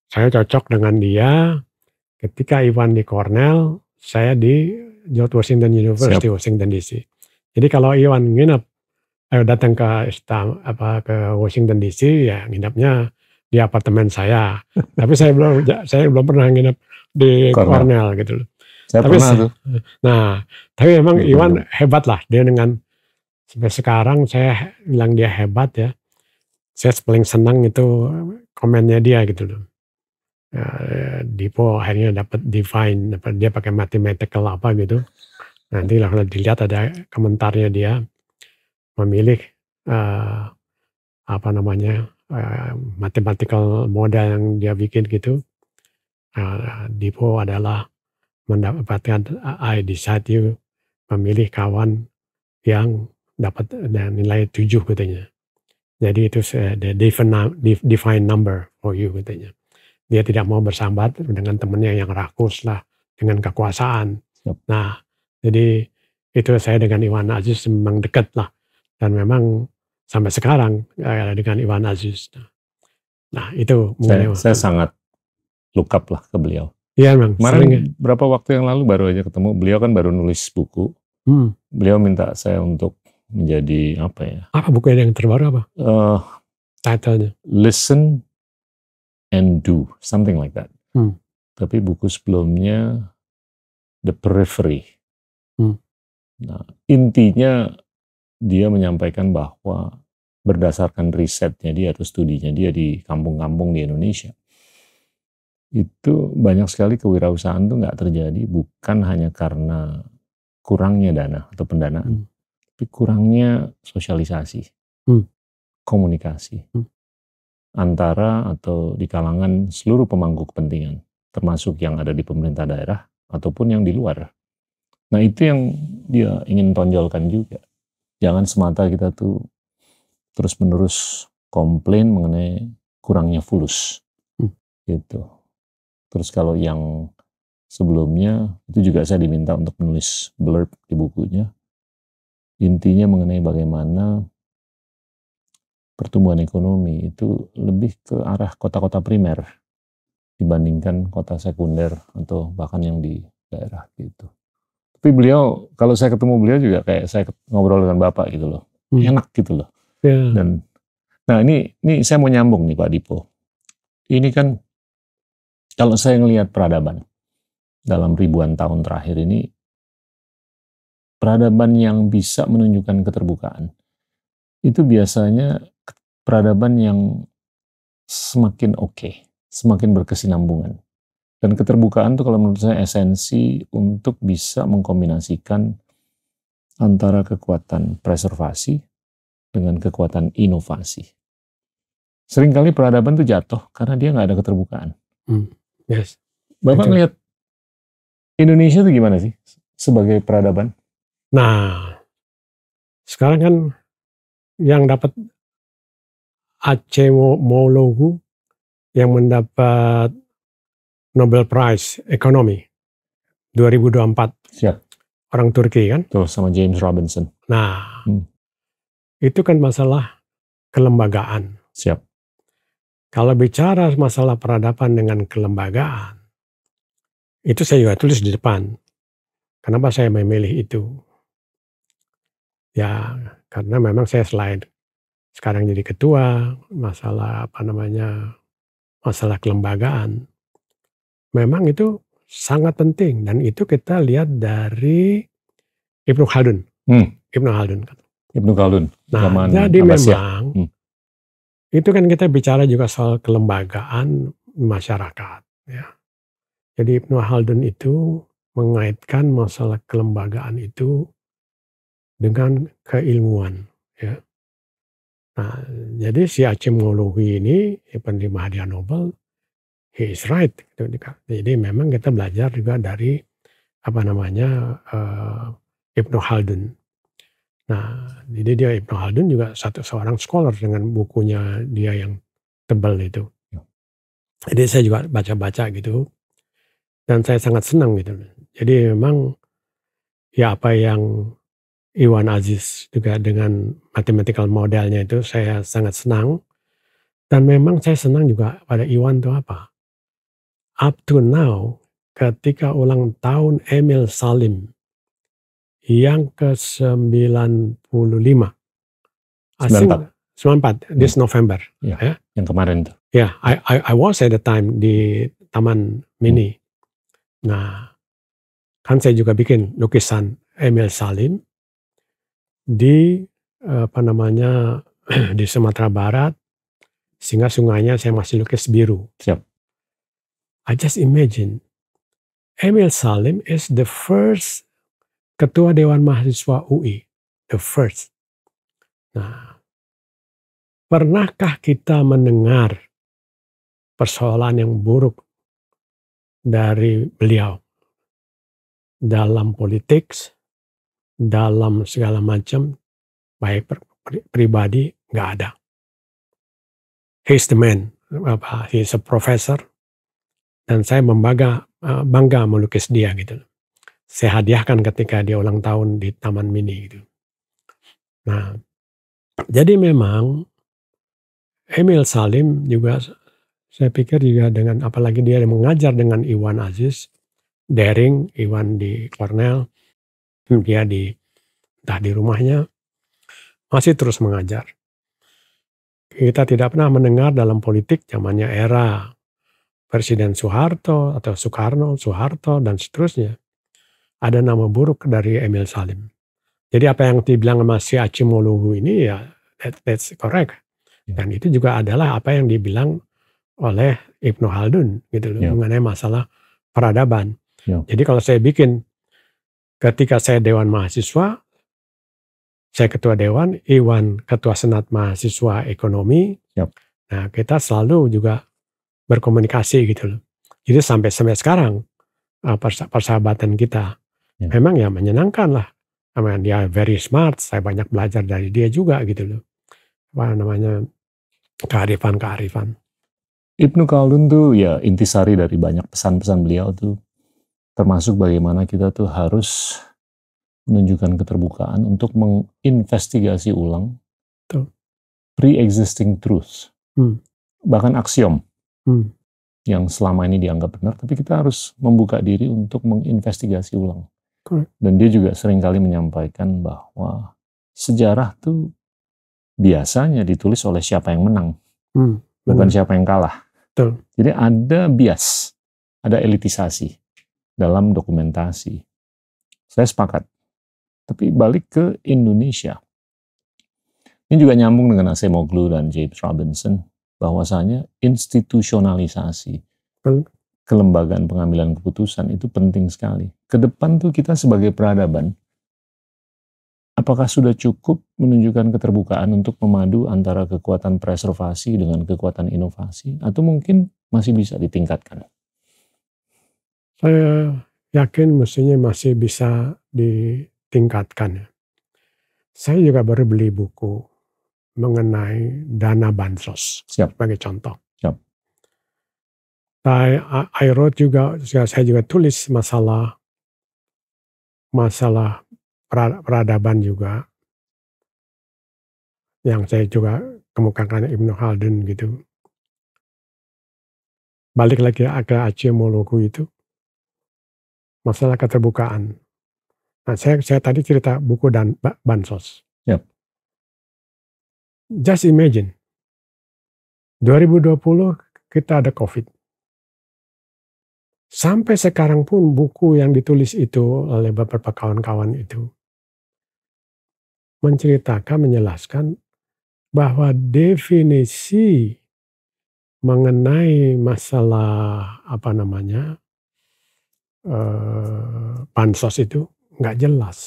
saya cocok dengan dia. Ketika Iwan di Cornell, saya di George Washington University, Washington DC. Jadi kalau Iwan nginep datang ke Washington DC, ya nginepnya di apartemen saya. Tapi saya belum pernah nginep di Cornell gitu loh. Saya pernah tuh. Nah, tapi memang Iwan hebat lah. Dia dengan sampai sekarang saya bilang dia hebat ya. Saya paling senang itu komennya dia gitu loh. Dipo akhirnya dapat divine, dia pakai mathematical apa gitu. Nanti kalau dilihat ada komentarnya dia memilih mathematical model yang dia bikin gitu. Dipo adalah mendapatkan I decide you, memilih kawan yang dapat nilai 7 katanya. Jadi itu the divine number for you katanya. Dia tidak mau bersahabat dengan temannya yang rakus lah, dengan kekuasaan. Nah, jadi itu saya dengan Iwan Aziz memang dekat lah. Dan memang sampai sekarang dengan Iwan Aziz. Nah, itu saya sangat look up lah ke beliau. Iya memang. Kemarin berapa waktu yang lalu baru aja ketemu. Beliau kan baru nulis buku. Beliau minta saya untuk menjadi apa ya? Apa bukunya yang terbaru apa? Title-nya. Listen and do, something like that. Tapi buku sebelumnya The Periphery. Nah, intinya dia menyampaikan bahwa berdasarkan risetnya dia atau studinya dia di kampung-kampung di Indonesia, itu banyak sekali kewirausahaan tuh nggak terjadi bukan hanya karena kurangnya dana atau pendanaan, tapi kurangnya sosialisasi, komunikasi antara atau di kalangan seluruh pemangku kepentingan, termasuk yang ada di pemerintah daerah ataupun yang di luar. Nah itu yang dia ingin tonjolkan juga. Jangan semata kita tuh terus-menerus komplain mengenai kurangnya fulus, gitu. Terus kalau yang sebelumnya itu juga saya diminta untuk menulis blurb di bukunya. Intinya mengenai bagaimana pertumbuhan ekonomi itu lebih ke arah kota-kota primer dibandingkan kota sekunder atau bahkan yang di daerah gitu. Tapi beliau, kalau saya ketemu beliau juga kayak saya ngobrol dengan Bapak gitu loh. Enak gitu loh. Dan nah ini saya mau nyambung nih Pak Dipo. Ini kan kalau saya ngelihat peradaban dalam ribuan tahun terakhir ini, peradaban yang bisa menunjukkan keterbukaan itu biasanya peradaban yang semakin oke, semakin berkesinambungan. Dan keterbukaan itu kalau menurut saya esensi untuk bisa mengkombinasikan antara kekuatan preservasi dengan kekuatan inovasi. Seringkali peradaban itu jatuh karena dia nggak ada keterbukaan. Yes. Bapak ngelihat Indonesia itu gimana sih sebagai peradaban? Nah, sekarang kan yang dapat Acemoglu yang mendapat Nobel Prize Ekonomi 2024. Siap. Orang Turki kan. Tuh, sama James Robinson. Nah, itu kan masalah kelembagaan. Siap. Kalau bicara masalah peradaban dengan kelembagaan, itu saya juga tulis di depan. Kenapa saya memilih itu? Ya, karena memang saya selain sekarang jadi ketua, masalah masalah kelembagaan, memang itu sangat penting. Dan itu kita lihat dari Ibnu Khaldun. Ibnu Khaldun. Ibnu Khaldun. Nah, jadi memang itu kan kita bicara juga soal kelembagaan masyarakat. Ya. Jadi Ibnu Khaldun itu mengaitkan masalah kelembagaan itu dengan keilmuan. Ya. Nah, jadi si Acemoglu ini penerima hadiah Nobel, he is right. Jadi memang kita belajar juga dari Ibnu Khaldun. Nah, jadi dia Ibnu Khaldun juga seorang scholar dengan bukunya dia yang tebal itu. Jadi saya juga baca-baca gitu. Dan saya sangat senang gitu. Jadi memang ya apa yang Iwan Aziz juga dengan mathematical modelnya itu saya sangat senang. Dan memang saya senang juga pada Iwan itu apa? Up to now ketika ulang tahun Emil Salim yang ke-95. 94 this November. Ya, yang kemarin itu. Ya, I was at the time di Taman Mini. Nah, kan saya juga bikin lukisan Emil Salim di di Sumatera Barat, sehingga sungainya saya masih lukis biru. Siap. I just imagine Emil Salim is the first ketua Dewan Mahasiswa UI, the first. Nah, pernahkah kita mendengar persoalan yang buruk dari beliau dalam politik, dalam segala macam, baik pribadi, nggak ada. He's the man, he's a professor, dan saya bangga melukis dia gitu. Saya hadiahkan ketika dia ulang tahun di Taman Mini gitu. Nah, jadi memang Emil Salim juga saya pikir juga dengan apalagi dia mengajar dengan Iwan Aziz, daring Iwan di Cornell, dia entah di rumahnya masih terus mengajar. Kita tidak pernah mendengar dalam politik zamannya era Presiden Soeharto atau Soeharto dan seterusnya ada nama buruk dari Emil Salim. Jadi apa yang dibilang sama si Acemoglu ini ya that's correct. Dan itu juga adalah apa yang dibilang oleh Ibnu Khaldun gitu loh, mengenai masalah peradaban. Jadi kalau saya bikin ketika saya Dewan Mahasiswa, saya ketua Dewan, Iwan ketua Senat Mahasiswa Ekonomi. Nah, kita selalu juga berkomunikasi gitu loh. Jadi sampai sekarang persahabatan kita memang ya menyenangkan lah. Dia very smart, saya banyak belajar dari dia juga gitu loh. Kearifan. Ibnu Khaldun tuh ya intisari dari banyak pesan-pesan beliau tuh, termasuk bagaimana kita tuh harus menunjukkan keterbukaan untuk menginvestigasi ulang pre-existing truth, bahkan aksiom yang selama ini dianggap benar, tapi kita harus membuka diri untuk menginvestigasi ulang. Dan dia juga seringkali menyampaikan bahwa sejarah tuh biasanya ditulis oleh siapa yang menang, bukan siapa yang kalah. Jadi ada bias, ada elitisasi dalam dokumentasi. Saya sepakat. Tapi balik ke Indonesia. Ini juga nyambung dengan Acemoglu dan James Robinson, bahwasanya institusionalisasi kelembagaan pengambilan keputusan itu penting sekali. Kedepan tuh kita sebagai peradaban, apakah sudah cukup menunjukkan keterbukaan untuk memadu antara kekuatan preservasi dengan kekuatan inovasi, atau mungkin masih bisa ditingkatkan? Saya yakin mestinya masih bisa ditingkatkan. Saya juga baru beli buku mengenai dana bansos sebagai contoh. I wrote juga, saya juga tulis masalah peradaban juga, yang saya juga kemukakan Ibnu Khaldun gitu. Balik lagi ke Acemologu itu, masalah keterbukaan. Nah, saya tadi cerita buku dan bansos. Yep. Just imagine, 2020 kita ada COVID. Sampai sekarang pun buku yang ditulis itu oleh beberapa kawan-kawan itu menceritakan, menjelaskan bahwa definisi mengenai masalah bansos itu nggak jelas.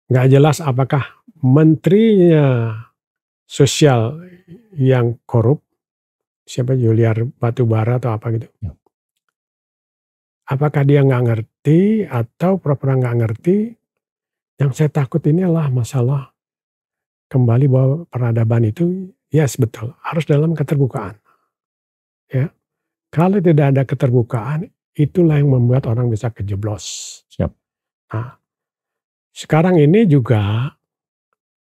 Nggak jelas apakah menterinya sosial yang korup, siapa Juliar Batubara atau apa gitu. Ya. Apakah dia nggak ngerti atau pura-pura nggak ngerti? Yang saya takut ini adalah masalah kembali bahwa peradaban itu, yes betul, harus dalam keterbukaan. Ya, kalau tidak ada keterbukaan, itulah yang membuat orang bisa kejeblos. Siap. Nah, sekarang ini juga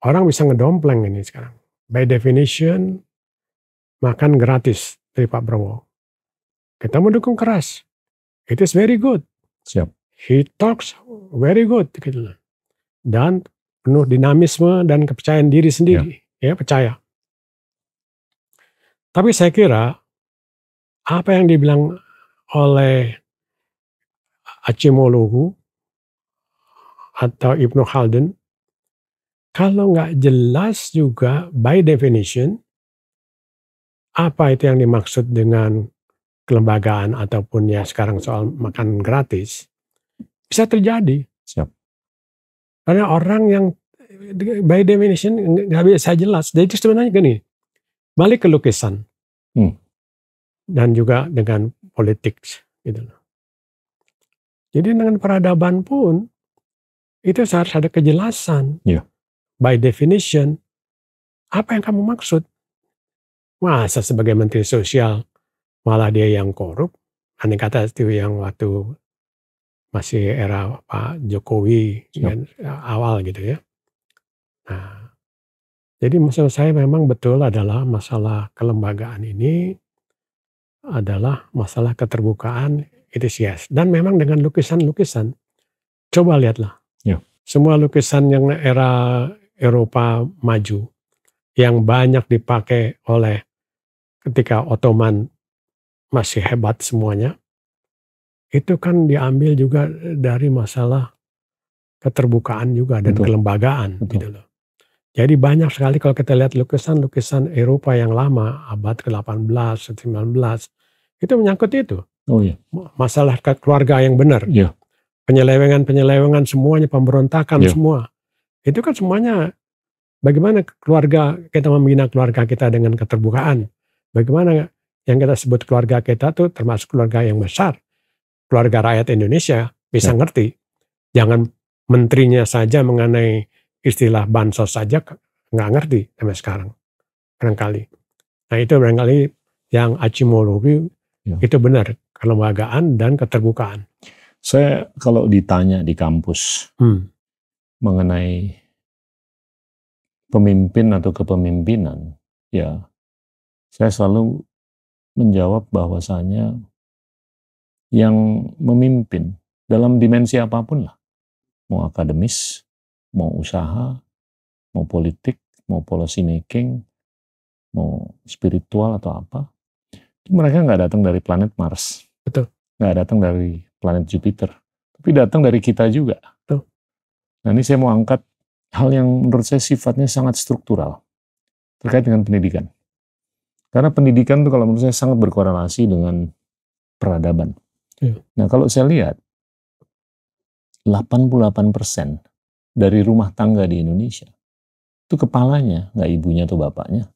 orang bisa ngedompleng ini sekarang. By definition, makan gratis dari Pak Prabowo. Kita mendukung keras. It is very good. Siap. He talks very good. Gitu. Dan penuh dinamisme dan kepercayaan diri sendiri. Ya, percaya. Tapi saya kira apa yang dibilang oleh Acemologu atau Ibnu Khaldun, kalau nggak jelas juga by definition apa itu yang dimaksud dengan kelembagaan ataupun ya sekarang soal makan gratis, bisa terjadi. Siap. Karena orang yang by definition nggak bisa jelas. Jadi sebenarnya gini, balik ke lukisan dan juga dengan politik gitu. Jadi dengan peradaban pun itu harus ada kejelasan. Yeah. By definition, apa yang kamu maksud? Masa sebagai menteri sosial malah dia yang korup? Aneh kata itu yang waktu masih era Pak Jokowi kan, awal gitu ya. Nah, jadi maksud saya memang betul adalah masalah kelembagaan ini adalah masalah keterbukaan, itu yes. Dan memang dengan lukisan-lukisan, coba lihatlah. Yeah. Semua lukisan yang era Eropa maju, yang banyak dipakai oleh ketika Ottoman masih hebat semuanya, itu kan diambil juga dari masalah keterbukaan juga dan kelembagaan. Gitu loh. Jadi banyak sekali kalau kita lihat lukisan-lukisan Eropa yang lama, abad ke-18, 19, itu menyangkut itu. Oh iya. Masalah keluarga yang benar. Iya. Penyelewengan semuanya, pemberontakan semua. Itu kan semuanya bagaimana keluarga kita membina keluarga kita dengan keterbukaan. Bagaimana yang kita sebut keluarga kita tuh termasuk keluarga yang besar. Keluarga rakyat Indonesia bisa ngerti. Jangan menterinya saja mengenai istilah bansos saja nggak ngerti sampai sekarang. Barangkali. Nah itu barangkali yang Acemologu itu benar. Kelembagaan dan keterbukaan. Saya kalau ditanya di kampus mengenai pemimpin atau kepemimpinan, ya saya selalu menjawab bahwasanya yang memimpin dalam dimensi apapun lah, mau akademis, mau usaha, mau politik, mau policy making, mau spiritual atau apa, mereka nggak datang dari planet Mars, betul, nggak datang dari planet Jupiter, tapi datang dari kita juga. betul. Nah ini saya mau angkat hal yang menurut saya sifatnya sangat struktural terkait dengan pendidikan. Karena pendidikan itu kalau menurut saya sangat berkorelasi dengan peradaban. Nah kalau saya lihat 88% dari rumah tangga di Indonesia itu kepalanya, nggak ibunya atau bapaknya,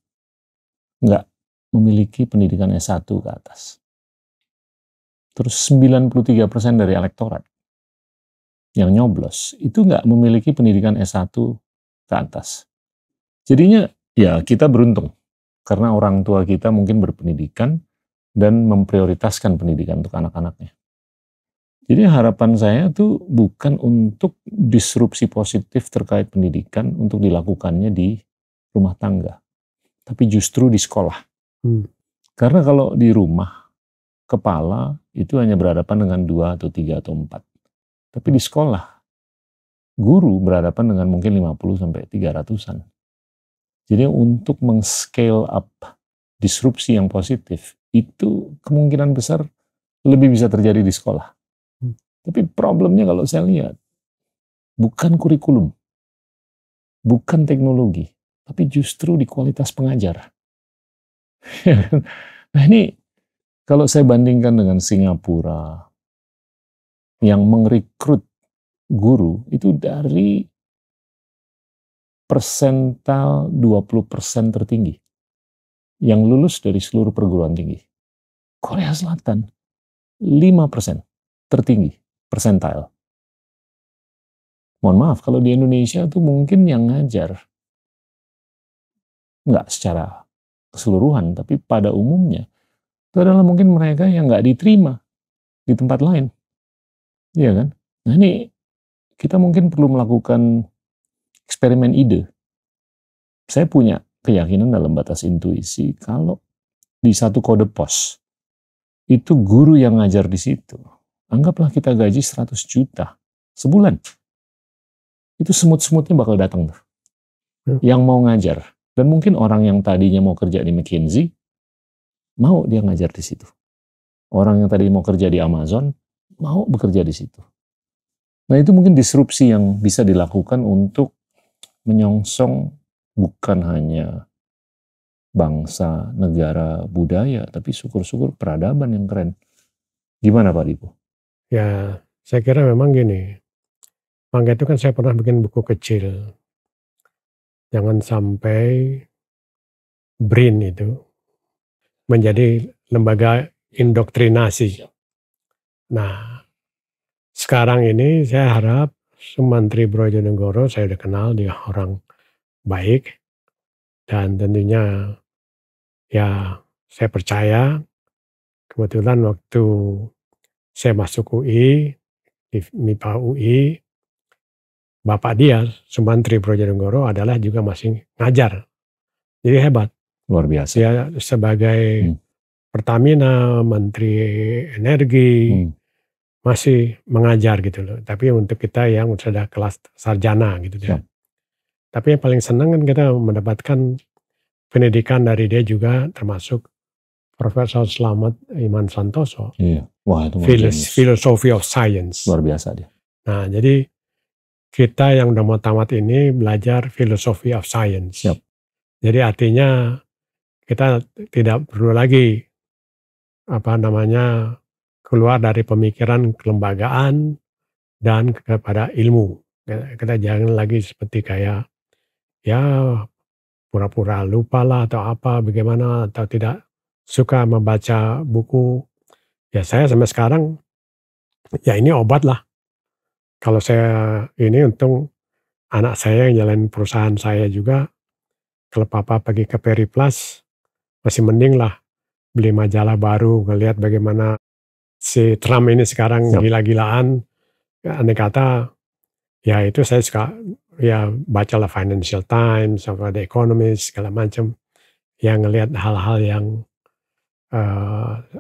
nggak memiliki pendidikan S1 ke atas. Terus 93% dari elektorat yang nyoblos itu nggak memiliki pendidikan S1 ke atas. Jadinya ya kita beruntung karena orang tua kita mungkin berpendidikan dan memprioritaskan pendidikan untuk anak-anaknya. Jadi harapan saya tuh bukan untuk disrupsi positif terkait pendidikan untuk dilakukannya di rumah tangga, tapi justru di sekolah. Karena kalau di rumah, kepala itu hanya berhadapan dengan 2 atau 3 atau 4. Tapi di sekolah, guru berhadapan dengan mungkin 50 sampai 300-an. Jadi untuk meng-scale up disrupsi yang positif, itu kemungkinan besar lebih bisa terjadi di sekolah. Tapi problemnya kalau saya lihat, bukan kurikulum, bukan teknologi, tapi justru di kualitas pengajar. Nah ini, kalau saya bandingkan dengan Singapura, yang merekrut guru, itu dari persental 20% tertinggi yang lulus dari seluruh perguruan tinggi. Korea Selatan 5% tertinggi persentil. Mohon maaf, kalau di Indonesia tuh mungkin yang ngajar nggak secara keseluruhan, tapi pada umumnya itu adalah mungkin mereka yang nggak diterima di tempat lain. Iya kan? Nah ini kita mungkin perlu melakukan eksperimen ide. Saya punya keyakinan dalam batas intuisi kalau di satu kode pos itu guru yang ngajar di situ, anggaplah kita gaji 100 juta sebulan, itu semut-semutnya bakal datang tuh, yang mau ngajar. Dan mungkin orang yang tadinya mau kerja di McKinsey, mau dia ngajar di situ. Orang yang tadi mau kerja di Amazon, mau bekerja di situ. Nah itu mungkin disrupsi yang bisa dilakukan untuk menyongsong bukan hanya bangsa, negara, budaya, tapi syukur-syukur peradaban yang keren. Gimana Pak Dipo? Ya, saya kira memang gini. Maka itu kan saya pernah bikin buku kecil. Jangan sampai BRIN itu menjadi lembaga indoktrinasi. Nah, sekarang ini saya harap Menteri Brojonegoro, saya udah kenal, dia orang baik. Dan tentunya ya saya percaya, kebetulan waktu saya masuk UI, di MIPA UI, Bapak dia, Sumantri Brojonegoro adalah juga masih ngajar. Jadi hebat. Luar biasa. Dia sebagai Pertamina, Menteri Energi, masih mengajar gitu loh. Tapi untuk kita yang sudah kelas sarjana gitu ya. Tapi yang paling senang kan kita mendapatkan pendidikan dari dia juga, termasuk Profesor Slamet Iman Santoso. Iya. Wah, itu Philosophy of Science. Luar biasa dia. Nah, jadi kita yang udah mau tamat ini belajar Philosophy of Science. Jadi artinya kita tidak perlu lagi keluar dari pemikiran kelembagaan dan kepada ilmu. Kita jangan lagi seperti kayak ya pura-pura lupa lah atau apa, bagaimana, atau tidak suka membaca buku. Ya saya sampai sekarang, ya ini obat lah. Kalau saya ini untung anak saya yang jalan perusahaan saya juga, kalau papa pergi ke Periplus, masih mending lah beli majalah baru, ngelihat bagaimana si Trump ini sekarang gila-gilaan. Andai kata, ya itu saya suka ya bacalah Financial Times, atau The Economist, segala macam, yang ngelihat hal-hal yang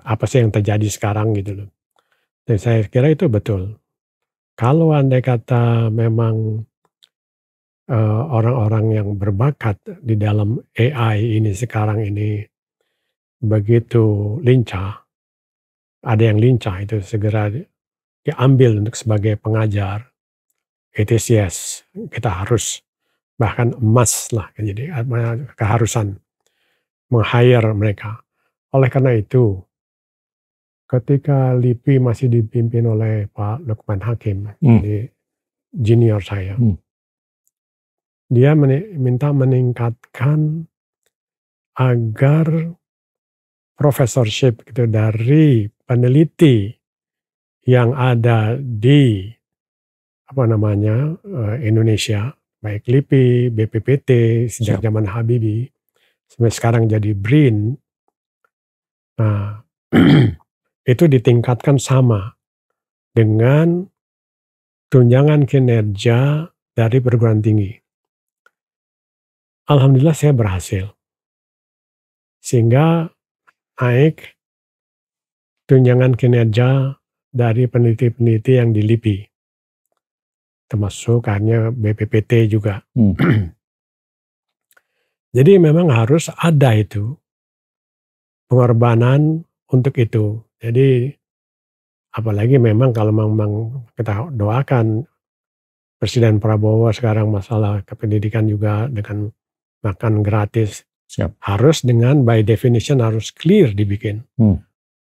apa sih yang terjadi sekarang gitu loh. Dan saya kira itu betul. Kalau andai kata memang orang-orang yang berbakat di dalam AI ini sekarang ini begitu lincah, ada yang lincah itu segera diambil untuk sebagai pengajar. It is yes, kita harus bahkan emas lah, jadi keharusan meng-hire mereka. Oleh karena itu, ketika LIPI masih dipimpin oleh Pak Lukman Hakim, jadi junior saya, dia minta meningkatkan agar professorship gitu dari peneliti yang ada di Indonesia, baik LIPI, BPPT, sejak zaman Habibie, sampai sekarang jadi BRIN. Nah, itu ditingkatkan sama dengan tunjangan kinerja dari perguruan tinggi. Alhamdulillah saya berhasil. Sehingga naik tunjangan kinerja dari peneliti-peneliti yang di LIPI. Termasuk hanya BPPT juga. Jadi memang harus ada itu pengorbanan untuk itu. Jadi apalagi memang kalau memang kita doakan Presiden Prabowo sekarang masalah kependidikan juga dengan makan gratis. Siap. Harus dengan by definition harus clear dibikin.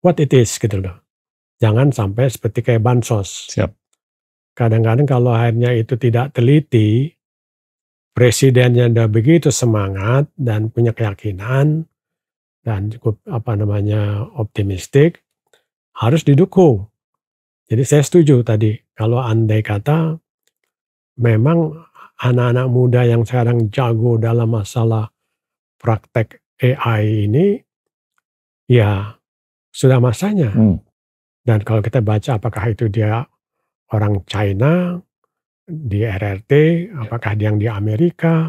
What it is gitu loh. Jangan sampai seperti kayak bansos. Siap. Kadang-kadang kalau akhirnya itu tidak teliti, presidennya udah begitu semangat dan punya keyakinan dan cukup optimistik, harus didukung. Jadi saya setuju tadi kalau andai kata memang anak-anak muda yang sekarang jago dalam masalah praktek AI ini, ya sudah masanya. Dan kalau kita baca apakah itu dia orang China, di RRT, apakah yang di Amerika,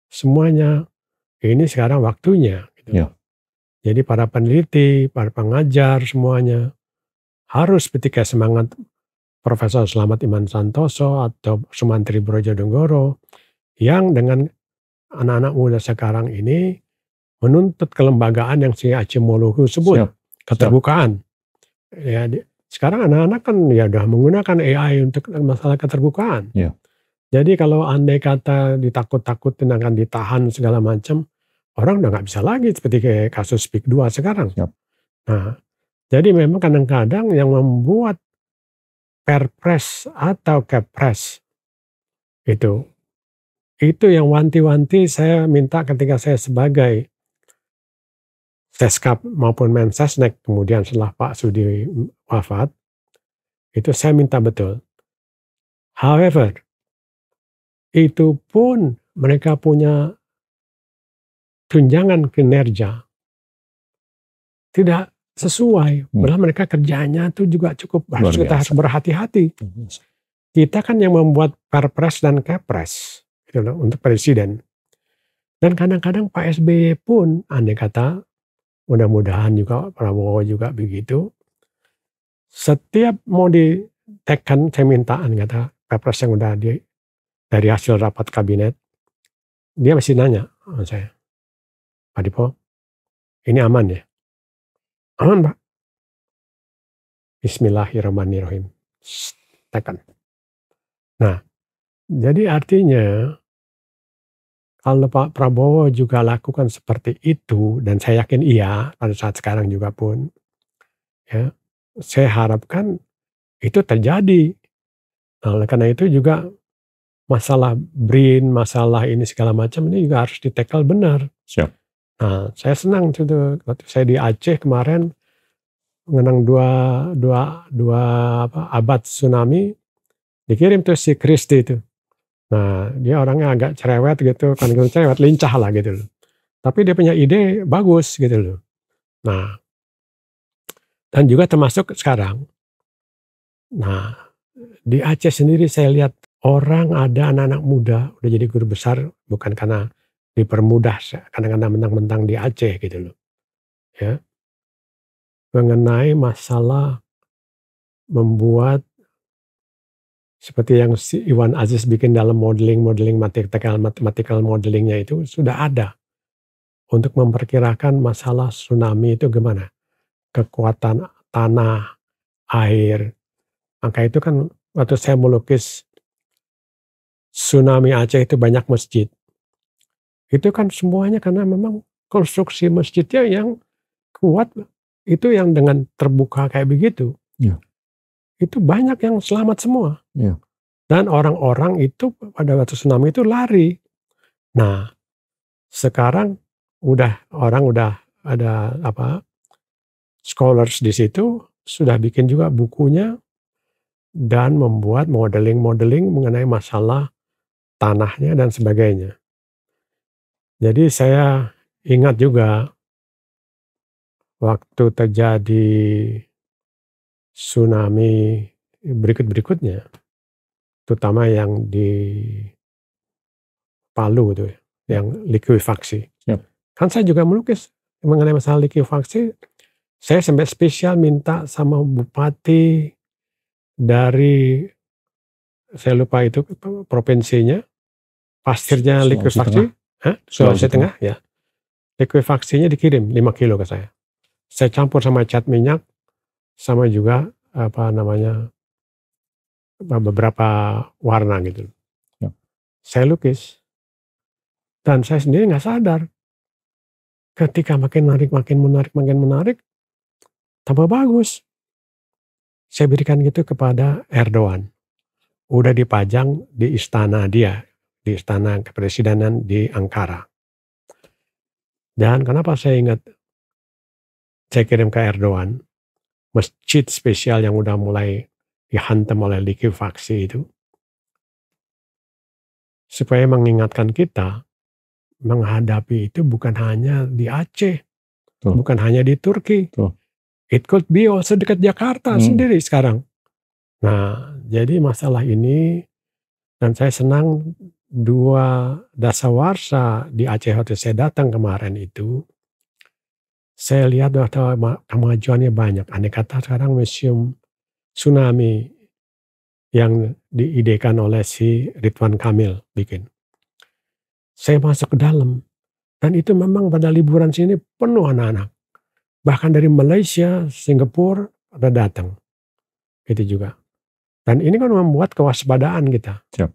semuanya ini sekarang waktunya. Gitu. Ya. Jadi para peneliti, para pengajar semuanya harus ketika semangat Profesor Slamet Iman Santoso atau Sumantri Brodjonegoro yang dengan anak-anak muda sekarang ini menuntut kelembagaan yang si Aceh Moluhu sebut. Siap. Keterbukaan. Ya, sekarang anak-anak kan ya udah menggunakan AI untuk masalah keterbukaan. Ya. Jadi kalau andai kata ditakut-takutin akan ditahan segala macam, orang udah nggak bisa lagi seperti kayak kasus PIK 2 sekarang. Siap. Nah, jadi memang kadang-kadang yang membuat Perpres atau Kepres itu yang wanti-wanti saya minta ketika saya sebagai Seskap maupun Mensesnek, kemudian setelah Pak Sudi wafat, itu saya minta betul. However, itu pun mereka punya tunjangan kinerja tidak sesuai. Padahal mereka kerjanya itu juga cukup, kita harus berhati-hati. Kita kan yang membuat Perpres dan Kepres gitu loh, untuk presiden. Dan kadang-kadang Pak SBY pun andai kata, mudah-mudahan juga Prabowo juga begitu. Setiap mau ditekan saya mintaan kata Perpres yang udah dari hasil rapat kabinet, dia masih nanya sama saya, Pak Dipo, ini aman ya? Aman Pak. Bismillahirrahmanirrahim. Tekan. Nah, jadi artinya kalau Pak Prabowo juga lakukan seperti itu, dan saya yakin iya pada saat sekarang juga pun, ya, saya harapkan itu terjadi. Nah, karena itu juga masalah BRIN, masalah ini segala macam ini juga harus ditekel benar. Siap. Nah, saya senang tuh waktu saya di Aceh kemarin mengenang dua abad tsunami, dikirim tuh si Kristi itu. Nah, dia orangnya agak cerewet gitu, kan cerewet, lincah lah gitu loh. Tapi dia punya ide bagus gitu loh. Nah, dan juga termasuk sekarang. Nah, di Aceh sendiri saya lihat orang ada anak-anak muda udah jadi guru besar bukan karena dipermudah, kadang-kadang mentang-mentang di Aceh gitu loh. Ya. Mengenai masalah membuat seperti yang si Iwan Aziz bikin dalam modeling mathematical modelingnya itu sudah ada untuk memperkirakan masalah tsunami itu gimana, kekuatan tanah, air. Maka itu kan waktu saya melukis tsunami Aceh itu banyak masjid. Itu kan semuanya karena memang konstruksi masjidnya yang kuat, itu yang dengan terbuka kayak begitu. Ya. Itu banyak yang selamat semua. Ya. Dan orang-orang itu pada waktu tsunami itu lari. Nah, sekarang orang udah ada scholars di situ sudah bikin juga bukunya dan membuat modeling mengenai masalah tanahnya dan sebagainya. Jadi saya ingat juga waktu terjadi tsunami berikutnya, terutama yang di Palu itu, yang likuifaksi. Yap. Kan saya juga melukis mengenai masalah likuifaksi. Saya sampai spesial minta sama bupati dari, saya lupa itu provinsinya, pasirnya Sulawesi likuifaksi, Sulawesi Tengah, ya. Likuifaksinya dikirim 5 kilo ke saya. Saya campur sama cat minyak, sama juga beberapa warna gitu. Yap. Saya lukis. Dan saya sendiri nggak sadar. Ketika makin menarik, tambah bagus. Saya berikan gitu kepada Erdogan. Udah dipajang di istana dia, di istana kepresidenan di Ankara. Dan kenapa saya ingat, saya kirim ke Erdogan, masjid spesial yang udah mulai dihantam oleh likuifaksi itu, supaya mengingatkan kita menghadapi itu bukan hanya di Aceh, bukan hanya di Turki. It could be also dekat Jakarta sendiri sekarang. Nah, jadi masalah ini, dan saya senang 2 dasawarsa di Aceh waktu saya datang kemarin itu, saya lihat bahwa kemajuannya banyak. Andai kata sekarang museum tsunami yang diidekan oleh si Ridwan Kamil bikin. Saya masuk ke dalam, dan itu memang pada liburan sini penuh anak-anak. Bahkan dari Malaysia, Singapura ada datang. Itu juga. Dan ini kan membuat kewaspadaan kita. Siap.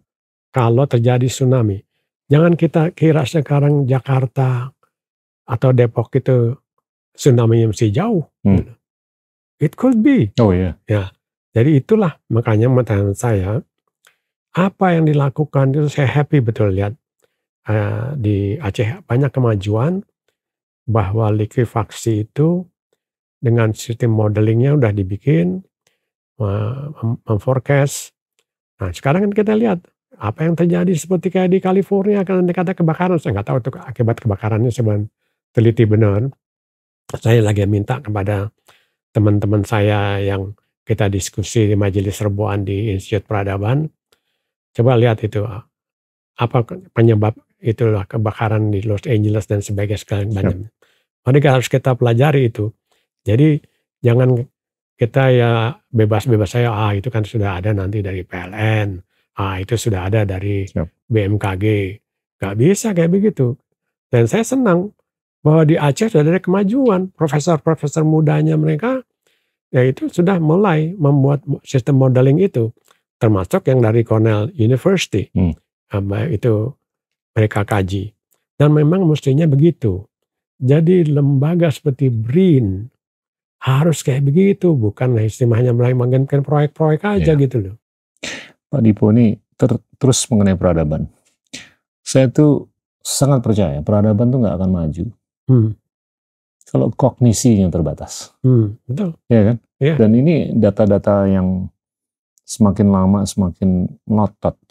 Kalau terjadi tsunami. Jangan kita kira sekarang Jakarta atau Depok itu tsunami-nya mesti jauh. It could be. Oh iya. Ya. Jadi itulah makanya menurut saya, apa yang dilakukan itu saya happy betul lihat. Di Aceh banyak kemajuan, bahwa likuifaksi itu dengan sistem modelingnya udah dibikin, memforecast. Nah sekarang kan kita lihat apa yang terjadi seperti kayak di California, kalau dikata kebakaran, saya nggak tahu itu akibat kebakarannya, saya belum teliti benar. Saya lagi minta kepada teman-teman saya yang kita diskusi di Majelis Serbuan di Institut Peradaban, coba lihat itu apa penyebab itulah kebakaran di Los Angeles dan sebagainya sekalian banyak. Maka harus kita pelajari itu. Jadi jangan kita ya bebas-bebas saya, itu kan sudah ada nanti dari PLN, itu sudah ada dari BMKG. Gak bisa kayak begitu. Dan saya senang bahwa di Aceh sudah ada kemajuan. Profesor-profesor mudanya mereka, ya itu sudah mulai membuat sistem modeling itu. Termasuk yang dari Cornell University. Itu mereka kaji. Dan memang mestinya begitu. Jadi lembaga seperti BRIN harus kayak begitu, bukan istilahnya melakukan proyek-proyek aja gitu loh. Pak Dipo ini terus mengenai peradaban. Saya tuh sangat percaya peradaban tuh nggak akan maju kalau kognisi yang terbatas. Betul. Ya kan? Ya. Dan ini data-data yang semakin lama semakin melotot.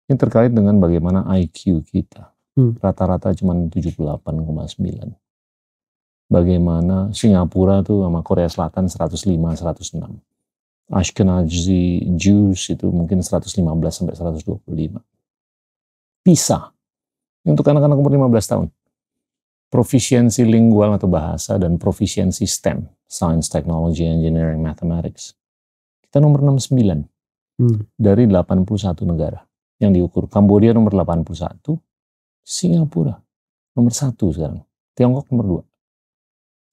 Ini terkait dengan bagaimana IQ kita. Rata-rata cuma 78,9. Bagaimana Singapura tuh sama Korea Selatan 105, 106. Ashkenazi Jews itu mungkin 115 sampai 125. PISA untuk anak-anak umur 15 tahun. Profisiensi lingual atau bahasa dan profisiensi STEM, Science, Technology, Engineering, Mathematics. Kita nomor 69 dari 81 negara yang diukur. Kambodia nomor 81, Singapura nomor 1 sekarang, Tiongkok nomor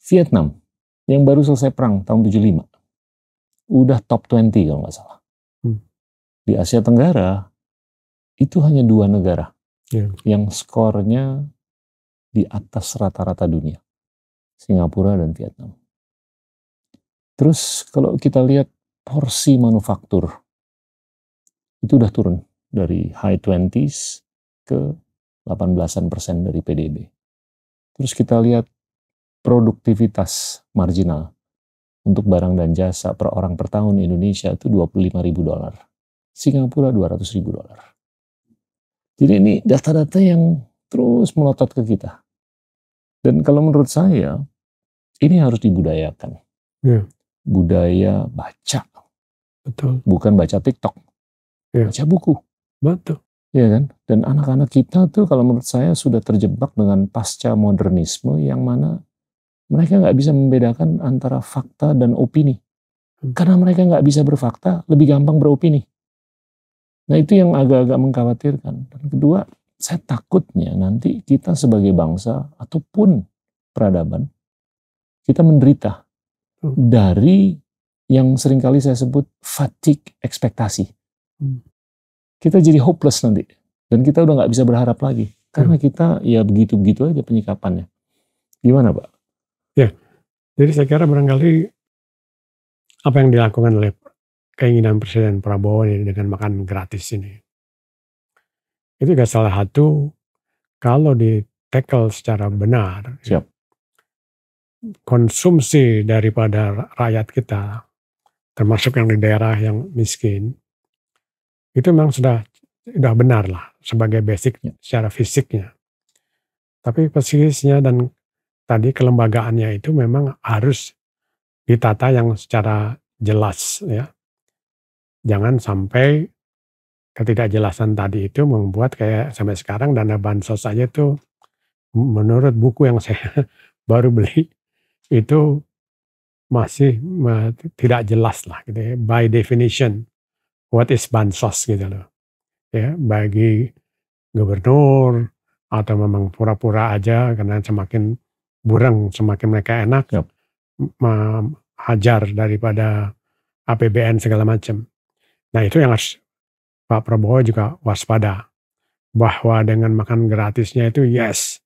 2. Vietnam yang baru selesai perang tahun 75 udah top 20 kalau nggak salah. Di Asia Tenggara itu hanya 2 negara yang skornya di atas rata-rata dunia, Singapura dan Vietnam. Terus kalau kita lihat porsi manufaktur itu udah turun dari high 20s ke 18% dari PDB. Terus kita lihat produktivitas marginal untuk barang dan jasa per orang per tahun Indonesia itu $25.000. Singapura $200.000. Jadi ini data-data yang terus melotot ke kita. Dan kalau menurut saya, Ini harus dibudayakan. Ya. Budaya baca. Betul. Bukan baca TikTok. Ya. Baca buku. Betul. Iya kan? Dan anak-anak kita tuh kalau menurut saya sudah terjebak dengan pasca modernisme yang mana mereka nggak bisa membedakan antara fakta dan opini. Karena mereka nggak bisa berfakta, lebih gampang beropini. Nah itu yang agak-agak mengkhawatirkan. Dan kedua, saya takutnya nanti kita sebagai bangsa ataupun peradaban, kita menderita dari yang seringkali saya sebut fatigue ekspektasi. Kita jadi hopeless nanti. Dan kita udah nggak bisa berharap lagi. Karena kita ya begitu-begitu aja penyikapannya. Gimana Pak? Ya, jadi saya kira barangkali apa yang dilakukan oleh keinginan Presiden Prabowo ini dengan makan gratis ini, itu juga salah satu kalau di-tackle secara benar. Siap. Konsumsi daripada rakyat kita, termasuk yang di daerah yang miskin, itu memang sudah benar lah sebagai basic secara fisiknya. Tapi psikisnya dan tadi kelembagaannya itu memang harus ditata yang secara jelas ya. Jangan sampai ketidakjelasan tadi itu membuat kayak sampai sekarang dana bansos saja itu menurut buku yang saya baru beli itu masih tidak jelas lah gitu ya. By definition what is bansos gitu loh. Ya, bagi gubernur atau memang pura-pura aja karena semakin burang semakin mereka enak hajar daripada APBN segala macam. Nah itu yang harus Pak Prabowo juga waspada bahwa dengan makan gratisnya itu yes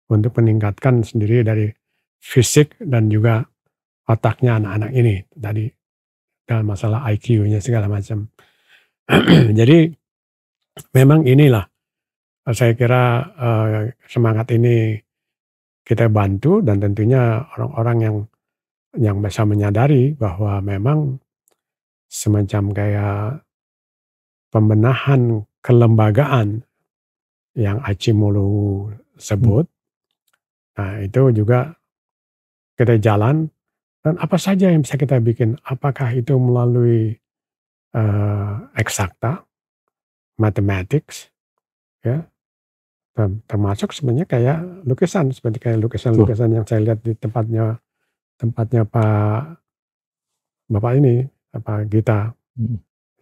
untuk meningkatkan sendiri dari fisik dan juga otaknya anak-anak ini tadi dalam masalah IQ-nya segala macam. Jadi memang inilah saya kira semangat ini kita bantu dan tentunya orang-orang yang bisa menyadari bahwa memang semacam kayak pembenahan kelembagaan yang Acimolu sebut. Nah itu juga kita jalan dan apa saja yang bisa kita bikin. Apakah itu melalui eksakta, mathematics, ya, termasuk sebenarnya kayak lukisan, seperti kayak lukisan-lukisan yang saya lihat di tempatnya Bapak ini, Pak Gita.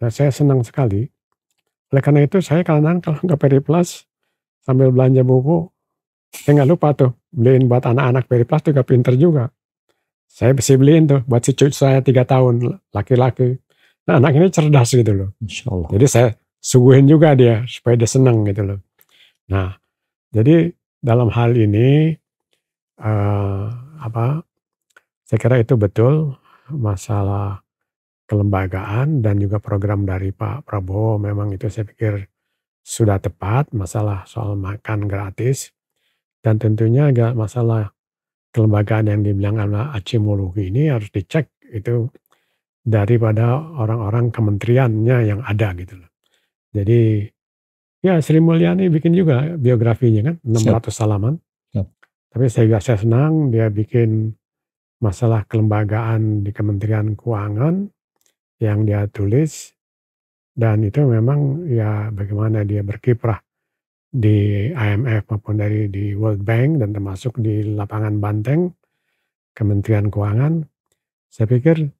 Ya, saya senang sekali. Oleh karena itu saya kalau ke Periplus sambil belanja buku, saya nggak lupa tuh beliin buat anak-anak Periplus juga pinter juga. Saya bisa beliin tuh buat si cucu saya 3 tahun, laki-laki. Nah anak ini cerdas gitu loh. Insya Allah. Jadi saya suguhin juga dia supaya dia senang gitu loh. Nah jadi dalam hal ini saya kira itu betul masalah kelembagaan dan juga program dari Pak Prabowo memang itu saya pikir sudah tepat masalah soal makan gratis dan tentunya agak masalah kelembagaan yang dibilang Acimologi ini harus dicek itu daripada orang-orang kementeriannya yang ada gitu loh. Jadi ya Sri Mulyani bikin juga biografinya kan 600 halaman. Tapi saya senang dia bikin masalah kelembagaan di Kementerian Keuangan yang dia tulis dan itu memang ya bagaimana dia berkiprah di IMF maupun di World Bank dan termasuk di lapangan banteng Kementerian Keuangan. Saya pikir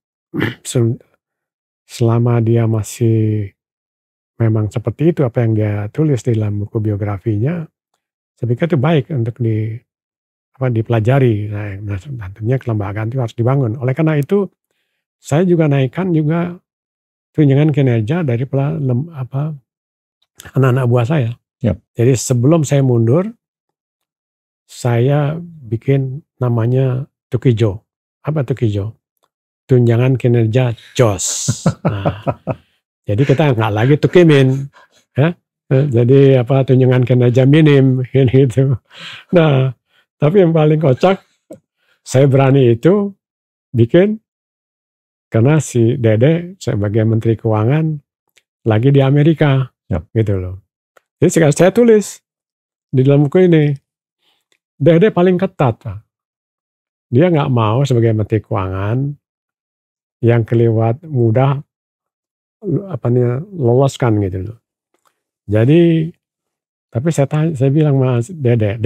selama dia masih memang seperti itu apa yang dia tulis di dalam buku biografinya, saya pikir itu baik untuk dipelajari. Nah, tentunya kelembagaan itu harus dibangun. Oleh karena itu, saya juga naikkan juga tunjangan kinerja dari anak-anak buah saya. Yep. Jadi sebelum saya mundur, saya bikin namanya Tukijo. Apa Tukijo? Tunjangan kinerja JOS. Nah, jadi kita nggak lagi Tukimin, ya. Jadi tunjangan kinerja minim gitu. Nah, tapi yang paling kocak, saya berani itu bikin karena si Dede sebagai Menteri Keuangan lagi di Amerika, gitu loh. Jadi sekarang saya tulis di dalam buku ini, Dede paling ketat, Pak. dia nggak mau sebagai Menteri Keuangan yang kelewat mudah loloskan gitu loh. Jadi tapi saya bilang Mas Dede,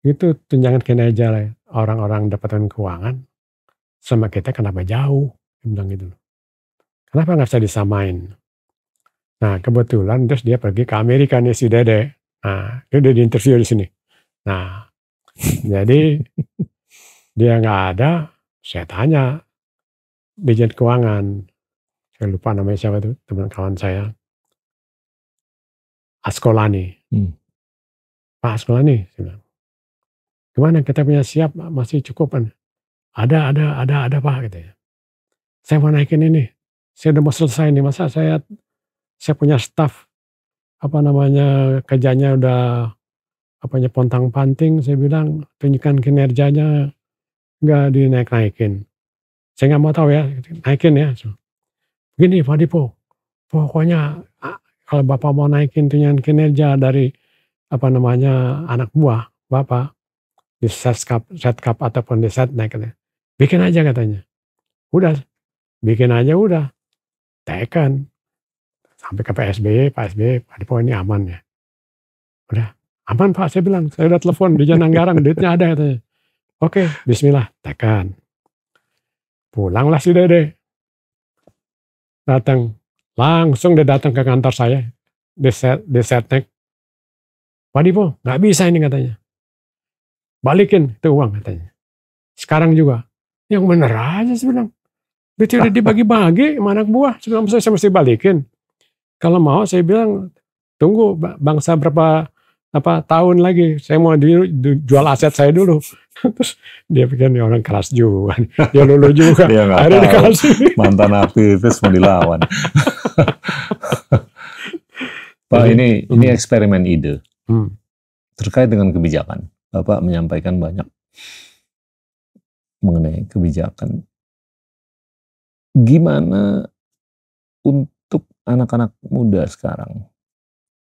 itu tunjangan kinerja orang-orang Departemen Keuangan sama kita kenapa jauh? Dia bilang gitu loh. Kenapa nggak bisa disamain? Nah kebetulan terus dia pergi ke Amerika nih si Dede. Nah dia udah diinterview di sini. Nah jadi dia nggak ada, saya tanya Dirjen Keuangan, saya lupa namanya siapa tuh teman kawan saya, Askolani. Pak Askolani, saya bilang, gimana kita punya siap masih cukup kan? Ada Pak gitu ya. Saya mau naikin ini, saya udah mau selesai nih, masa saya punya staff kerjanya udah pontang-panting, saya bilang tunjukkan kinerjanya nggak dinaik-naikin. Saya nggak mau tahu ya, naikin ya. Begini Pak Dipo, pokoknya kalau Bapak mau naikin tunjangan kinerja dari anak buah Bapak di Setkap ataupun di Setnek, bikin aja katanya. Udah, bikin aja udah. Tekan sampai ke Pak SBY, Pak Dipo ini aman ya. Udah, aman Pak, saya bilang. Saya udah telepon di Jalan Anggaran, duitnya ada katanya. Oke, bismillah, tekan. Pulanglah si Dede. Datang, langsung dia datang ke kantor saya di Setnek. Pak Dipo, nggak bisa ini katanya. Balikin itu uang katanya. Sekarang juga. Yang bener aja sih bilang. Duitnya udah dibagi-bagi sama anak buah. Saya mesti balikin. Kalau mau saya bilang tunggu bangsa berapa tahun lagi. Saya mau jual aset saya dulu. Terus dia pikir nih orang keras juga. Dia lulu juga. Dia nggak Akhirnya tahu. dikasih. Mantan aktivis mau dilawan. Pak, ini eksperimen ide. Terkait dengan kebijakan. Bapak menyampaikan banyak mengenai kebijakan. Gimana untuk anak-anak muda sekarang,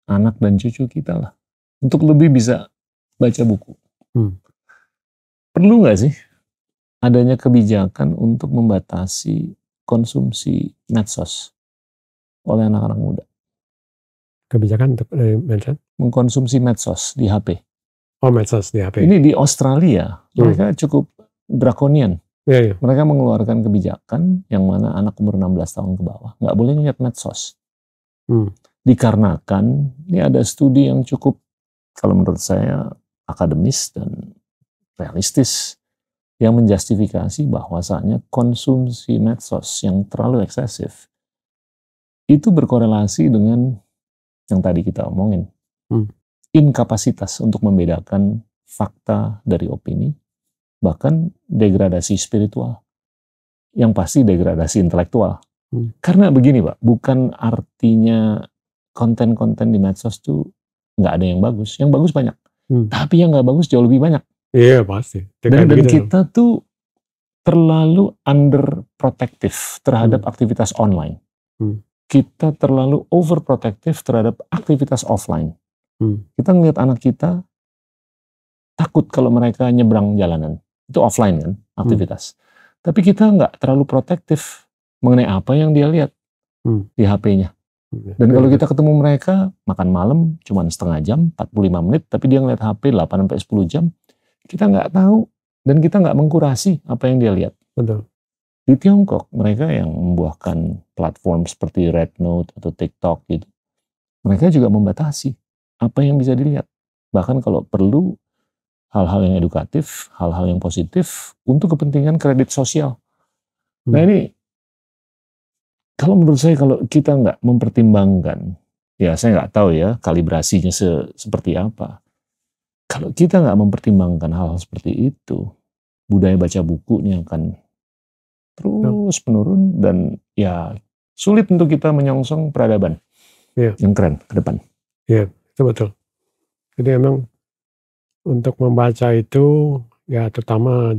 anak dan cucu kita lah, untuk lebih bisa baca buku? Perlu nggak sih adanya kebijakan untuk membatasi konsumsi medsos oleh anak-anak muda? Kebijakan untuk medsos? Mengkonsumsi medsos di HP. Oh, medsos di HP. Ini di Australia, mereka cukup drakonian. Iya. Mereka mengeluarkan kebijakan yang mana anak umur 16 tahun ke bawah nggak boleh ngeliat medsos. Dikarenakan ini ada studi yang cukup, kalau menurut saya, akademis dan realistis yang menjustifikasi bahwasanya konsumsi medsos yang terlalu eksesif itu berkorelasi dengan yang tadi kita omongin. Inkapasitas untuk membedakan fakta dari opini, bahkan degradasi spiritual, yang pasti degradasi intelektual. Karena begini Pak, bukan artinya konten-konten di medsos tuh nggak ada yang bagus. Yang bagus banyak, tapi yang nggak bagus jauh lebih banyak. Iya pasti. Dan kita tuh terlalu underprotective terhadap aktivitas online. Kita terlalu overprotective terhadap aktivitas offline. Kita ngeliat anak kita takut kalau mereka nyebrang jalanan. Itu offline kan, aktivitas. Tapi kita nggak terlalu protektif mengenai apa yang dia lihat di HP-nya. Dan kalau kita ketemu mereka, makan malam cuma setengah jam, 45 menit, tapi dia ngeliat HP 8-10 jam, kita nggak tahu, dan kita nggak mengkurasi apa yang dia lihat. Betul. Di Tiongkok, mereka yang membuahkan platform seperti Red Note atau TikTok gitu, mereka juga membatasi apa yang bisa dilihat. Bahkan kalau perlu, hal-hal yang edukatif, hal-hal yang positif untuk kepentingan kredit sosial. Nah ini, kalau menurut saya kalau kita nggak mempertimbangkan, ya saya nggak tahu ya kalibrasinya seperti apa. Kalau kita nggak mempertimbangkan hal-hal seperti itu, budaya baca buku ini akan terus menurun dan ya sulit untuk kita menyongsong peradaban yang keren ke depan. Iya, itu betul. Jadi emang untuk membaca itu ya terutama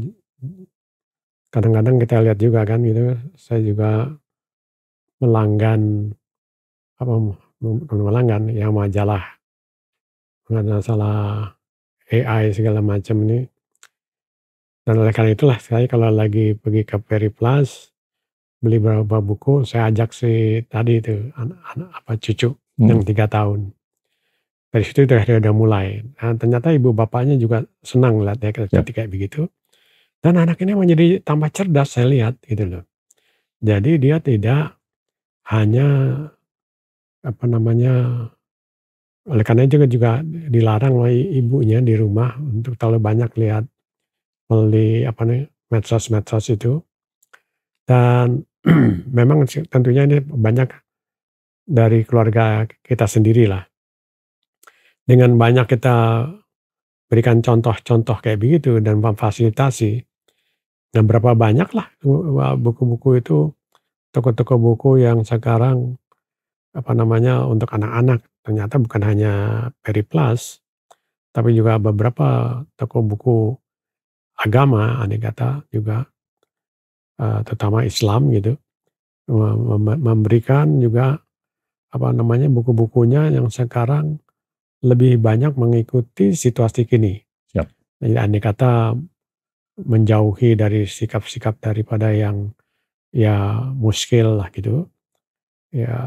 kadang-kadang kita lihat juga kan gitu, saya juga melanggan yang majalah AI segala macam ini. Dan oleh karena itulah saya kalau lagi pergi ke Periplus, beli beberapa buku, saya ajak si tadi itu anak cucu yang 3 tahun. Dari situ udah mulai. Nah, ternyata ibu bapaknya juga senang lihat ya ketika kayak begitu. Dan anak ini menjadi tambah cerdas saya lihat gitu loh. Jadi dia tidak hanya oleh karena itu juga dilarang oleh ibunya di rumah untuk terlalu banyak lihat beli medsos-medsos itu. Dan memang tentunya ini banyak dari keluarga kita sendirilah. Dengan banyak kita berikan contoh-contoh kayak begitu dan memfasilitasi. Dan berapa banyak lah buku-buku itu, toko-toko buku yang sekarang untuk anak-anak. Ternyata bukan hanya Periplus, tapi juga beberapa toko buku agama, andai kata juga terutama Islam gitu, memberikan juga buku-bukunya yang sekarang lebih banyak mengikuti situasi kini. Siap. Jadi andai kata menjauhi dari sikap-sikap daripada yang ya muskil lah gitu. Ya,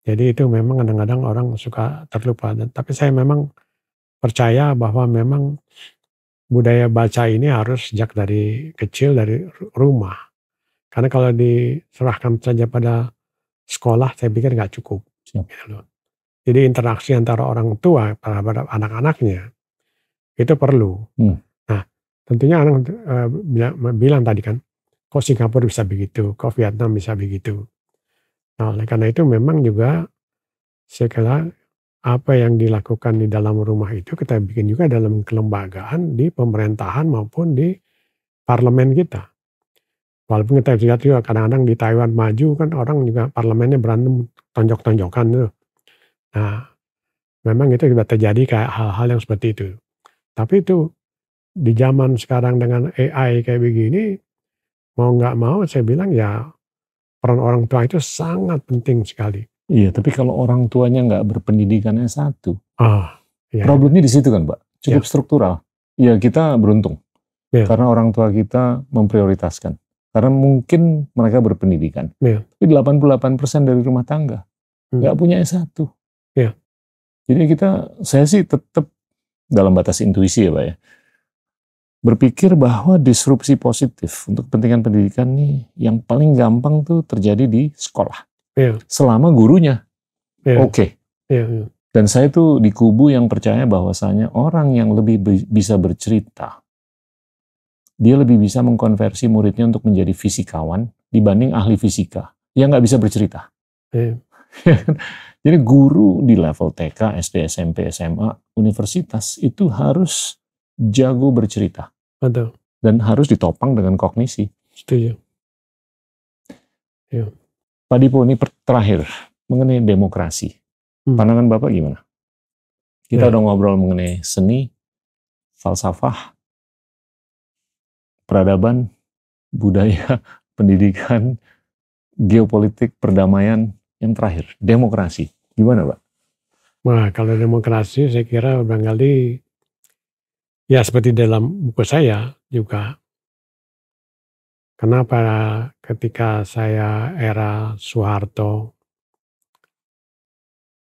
jadi itu memang kadang-kadang orang suka terlupa. Tapi saya memang percaya bahwa memang budaya baca ini harus sejak dari kecil, dari rumah. Karena kalau diserahkan saja pada sekolah, saya pikir nggak cukup. Siap. Gitu loh. Jadi interaksi antara orang tua terhadap anak-anaknya itu perlu. Nah, tentunya orang bilang tadi kan, kok Singapura bisa begitu, kok Vietnam bisa begitu. Nah, oleh karena itu memang juga saya kira apa yang dilakukan di dalam rumah itu kita bikin juga dalam kelembagaan di pemerintahan maupun di parlemen kita. Walaupun kita lihat juga kadang-kadang di Taiwan maju kan orang juga parlemennya berantem tonjok-tonjokan tuh. Nah, memang itu juga terjadi kayak hal-hal yang seperti itu. Tapi itu di zaman sekarang dengan AI kayak begini, mau nggak mau saya bilang ya peran orang tua itu sangat penting sekali. Iya, tapi kalau orang tuanya nggak berpendidikan S1, iya. problemnya di situ kan, Pak. Cukup struktural. Ya kita beruntung. Karena orang tua kita memprioritaskan. Karena mungkin mereka berpendidikan. Tapi 88% dari rumah tangga nggak punya S1. Jadi saya sih tetap dalam batas intuisi ya Pak ya, berpikir bahwa disrupsi positif untuk kepentingan pendidikan nih yang paling gampang tuh terjadi di sekolah. Selama gurunya oke. Dan saya tuh di kubu yang percaya bahwasanya orang yang lebih bisa bercerita, dia lebih bisa mengkonversi muridnya untuk menjadi fisikawan dibanding ahli fisika yang nggak bisa bercerita. Jadi guru di level TK, SD, SMP, SMA, universitas itu harus jago bercerita. Betul. Dan harus ditopang dengan kognisi. Setuju. Pak Dipo, ini terakhir mengenai demokrasi. Pandangan Bapak gimana? Kita udah ngobrol mengenai seni, falsafah, peradaban, budaya, pendidikan, geopolitik, perdamaian. Yang terakhir, demokrasi. Gimana, Pak? Wah, kalau demokrasi saya kira barangkali ya seperti dalam buku saya juga. Kenapa ketika saya era Soeharto,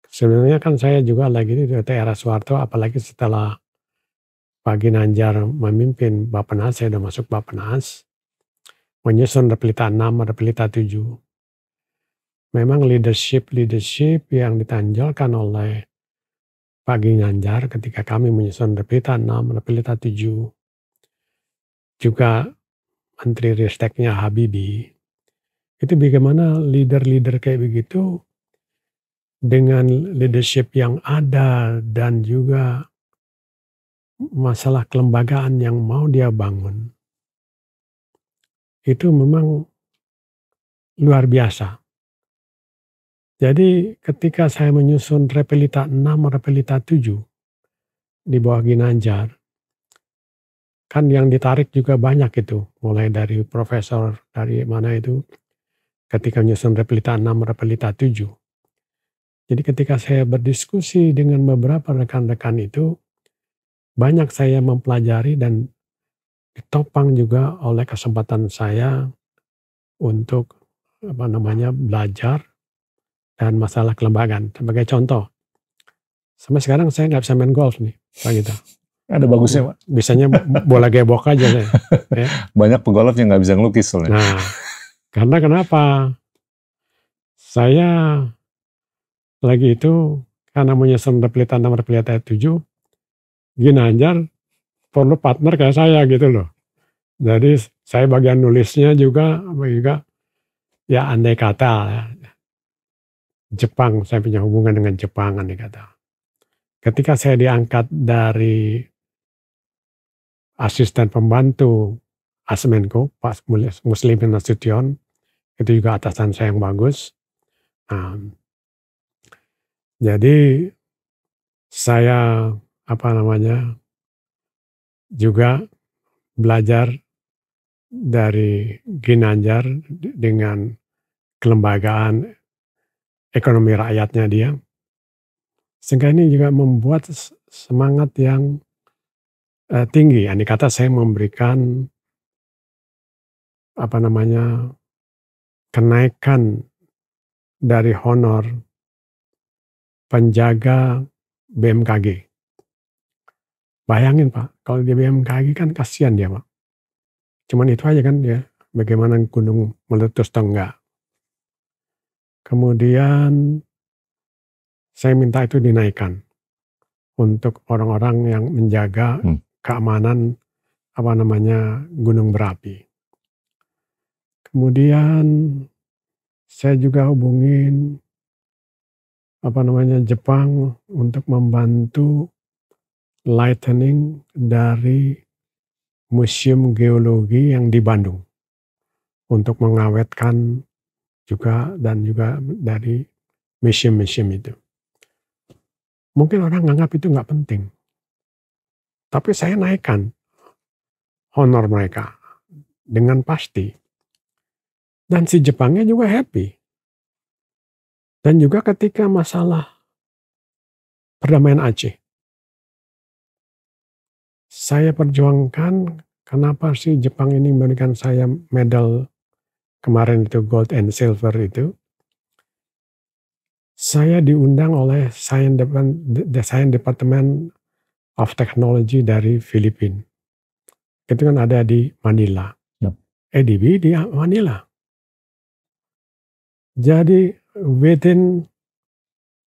sebenarnya kan saya juga lagi di era Soeharto, apalagi setelah Pak Ginanjar memimpin Bappenas, saya sudah masuk Bappenas, menyusun Repelita 6, Repelita 7. Memang leadership yang ditanjolkan oleh Pak Ginanjar ketika kami menyusun Repelita 6, Repelita 7, juga Menteri Risteknya Habibie, itu bagaimana leader-leader kayak begitu dengan leadership yang ada dan juga masalah kelembagaan yang mau dia bangun, itu memang luar biasa. Jadi ketika saya menyusun Repelita 6, Repelita 7 di bawah Ginanjar, kan yang ditarik juga banyak itu, mulai dari profesor, dari mana itu, ketika menyusun Repelita 6, Repelita 7. Jadi ketika saya berdiskusi dengan beberapa rekan-rekan itu, banyak saya mempelajari dan ditopang juga oleh kesempatan saya untuk belajar dan masalah kelembagaan. Sebagai contoh, sampai sekarang saya nggak bisa main golf nih, Pak Gita. Ada bagusnya, Pak. Bisanya bola gebok aja saya. Ya. Banyak pegolf yang nggak bisa ngelukis soalnya. Nah, karena kenapa? Saya lagi itu karena menyusun replita 6 replita 7, Ginanjar perlu partner kayak saya gitu loh. Jadi saya bagian nulisnya juga ya andai kata ya, Jepang, saya punya hubungan dengan Jepang andai kata. Ketika saya diangkat dari asisten pembantu Asmenko, Pak Muslimin Nasution, itu juga atasan saya yang bagus. Nah, jadi saya juga belajar dari Ginanjar dengan kelembagaan ekonomi rakyatnya dia. Sehingga ini juga membuat semangat yang tinggi. Andai kata saya memberikan kenaikan dari honor penjaga BMKG. Bayangin Pak, kalau di BMKG kan kasihan dia Pak. Cuman itu aja kan ya, bagaimana gunung meletus atau enggak. Kemudian saya minta itu dinaikkan untuk orang-orang yang menjaga keamanan gunung berapi. Kemudian saya juga hubungin Jepang untuk membantu lightening dari Museum Geologi yang di Bandung untuk mengawetkan juga dan juga dari museum-museum itu. Mungkin orang nganggap itu nggak penting, tapi saya naikkan honor mereka dengan pasti. Dan si Jepangnya juga happy. Dan juga ketika masalah perdamaian Aceh, saya perjuangkan kenapa sih Jepang ini memberikan saya medal kemarin itu gold and silver itu. Saya diundang oleh Science Department of Technology dari Filipina. Itu kan ada di Manila. Yep. ADB di Manila. Jadi within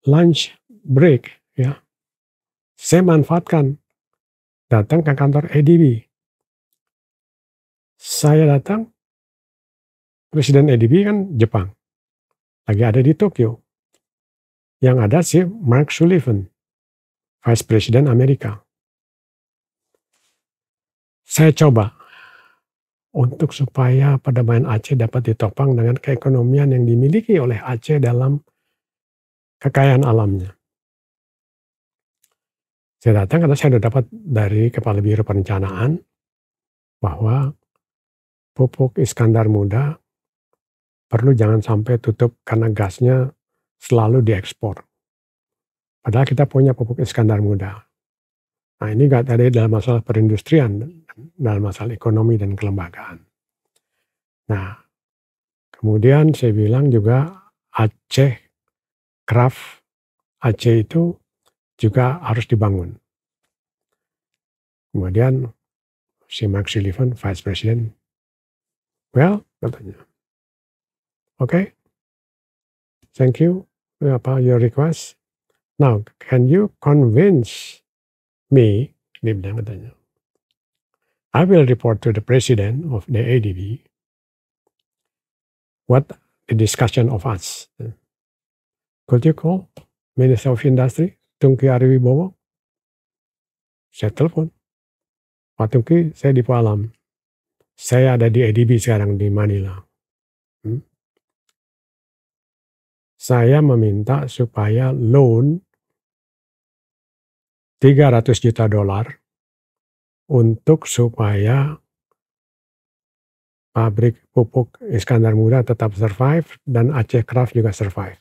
lunch break ya, saya manfaatkan datang ke kantor ADB. Saya datang, Presiden ADB kan Jepang, lagi ada di Tokyo. Yang ada si Mark Sullivan, Vice President Amerika. Saya coba untuk supaya perdamaian Aceh dapat ditopang dengan keekonomian yang dimiliki oleh Aceh dalam kekayaan alamnya. Saya datang karena saya sudah dapat dari Kepala Biro Perencanaan bahwa pupuk Iskandar Muda perlu jangan sampai tutup karena gasnya selalu diekspor. Padahal kita punya pupuk Iskandar Muda. Nah ini gak ada dalam masalah perindustrian, dalam masalah ekonomi dan kelembagaan. Nah kemudian saya bilang juga Aceh Craft Aceh itu juga harus dibangun. Kemudian si Mark Sullivan, Vice President, well, katanya, okay, thank you your request. Now, can you convince me, dia bilang katanya, I will report to the President of the ADB what the discussion of us. Could you call Minister of Industry, Tungki Ariwibowo? Saya telepon. Pak Tungki, saya di Palam. Saya ada di ADB sekarang di Manila. Saya meminta supaya loan $300 juta untuk supaya pabrik pupuk Iskandar Muda tetap survive dan Aceh Craft juga survive.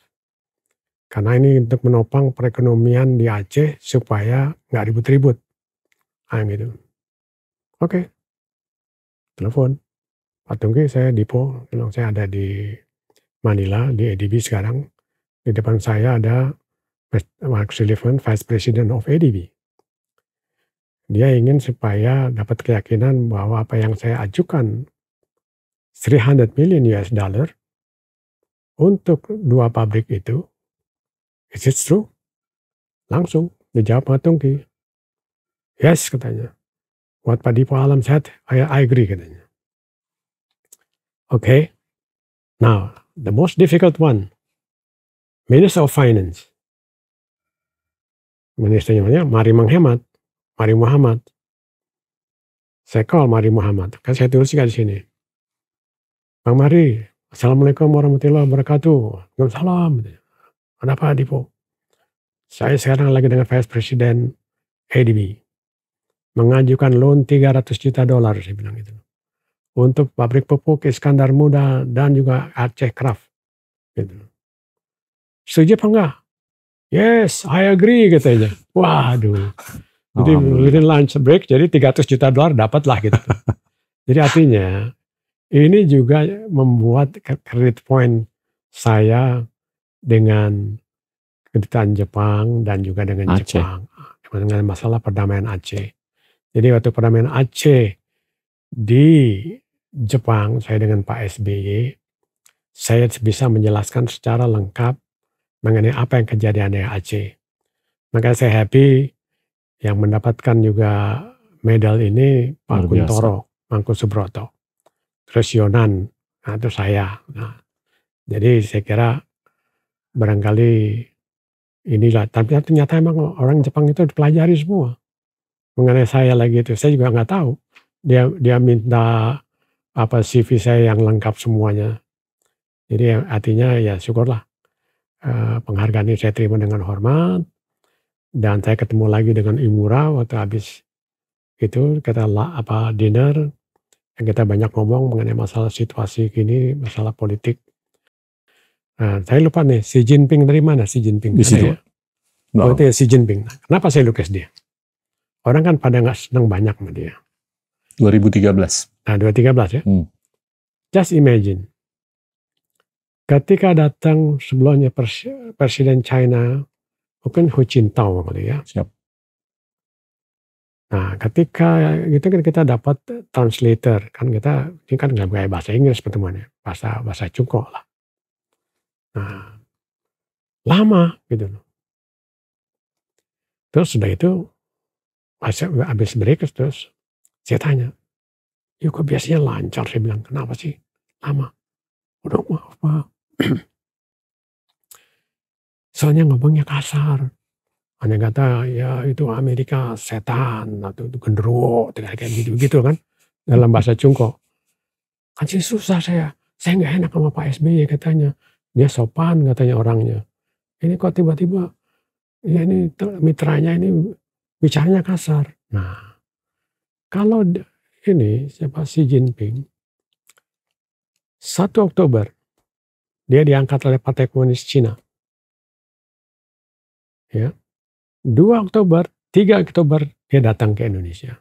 Karena ini untuk menopang perekonomian di Aceh supaya nggak ribut-ribut. Nah gitu. Oke. telepon, Pak Tungki saya Dipo, bilang saya ada di Manila, di ADB sekarang. Di depan saya ada Mark Sullivan, Vice President of ADB. Dia ingin supaya dapat keyakinan bahwa apa yang saya ajukan, 300 million US dollar, untuk 2 pabrik itu, is it true? Langsung dijawab Pak Tungki. Yes, katanya. What Pak Dipo Alam said, I agree, katanya. Okay, now the most difficult one, Minister of Finance. Ministernya Mari Muhammad. Saya call Mari Muhammad, kan saya tulis juga di sini. Bang Mari, Assalamualaikum warahmatullahi wabarakatuh. Waalaikumsalam. Kenapa Dipo? Saya sekarang lagi dengan Vice President ADB. Mengajukan loan $300 juta, saya bilang gitu. Untuk pabrik pupuk Iskandar Muda dan juga Aceh Craft. Gitu. Setuju apa enggak? Yes, I agree, katanya. Waduh. Jadi within lunch break, jadi $300 juta dapat lah gitu. Jadi artinya, ini juga membuat credit point saya dengan kedutaan Jepang dan juga dengan Aceh. Jepang. Dengan masalah perdamaian Aceh. Jadi waktu perdamaian Aceh di Jepang, saya dengan Pak SBY, saya bisa menjelaskan secara lengkap mengenai apa yang kejadian di Aceh. Maka saya happy yang mendapatkan juga medal ini Pak Kuntoro, Mangku Subroto. Terus Yonan, nah itu saya. Nah, jadi saya kira barangkali inilah, tapi ternyata emang orang Jepang itu dipelajari semua. Mengenai saya lagi itu, saya juga nggak tahu. Dia minta apa CV saya yang lengkap semuanya. Jadi artinya ya syukurlah. Penghargaan ini saya terima dengan hormat. Dan saya ketemu lagi dengan Imura waktu habis itu kita dinner. Yang kita banyak ngomong mengenai masalah situasi gini, masalah politik. Nah, saya lupa nih, Xi Jinping dari mana Xi Jinping? Di situ. Oh, itu ya Xi Jinping. Kenapa saya lukis dia? Orang kan pada nggak senang banyak sama dia. 2013. Nah, 2013 ya. Just imagine. Ketika datang sebelumnya Presiden China, mungkin Hu Jintao kali ya. Siap. Nah, ketika itu kan kita dapat translator. Kan kita, ini kan nggak pakai bahasa Inggris pertemuannya. Bahasa Cungko lah. Nah, lama gitu loh. Terus sudah itu, habis break terus saya tanya, yuk kok biasanya lancar? Saya bilang, kenapa sih lama? Udah maaf Pak. Soalnya ngomongnya kasar. Hanya kata, ya itu Amerika setan, atau itu genderuwo, kayak gitu kan. Dalam bahasa Cungko. Kan sih susah saya nggak enak sama Pak SBY katanya. Dia sopan katanya orangnya. Ini kok tiba-tiba, ya ini mitranya ini bicaranya kasar. Nah, kalau ini siapa Xi Jinping, 1 Oktober dia diangkat oleh Partai Komunis Cina. Ya. 2 Oktober, 3 Oktober dia datang ke Indonesia.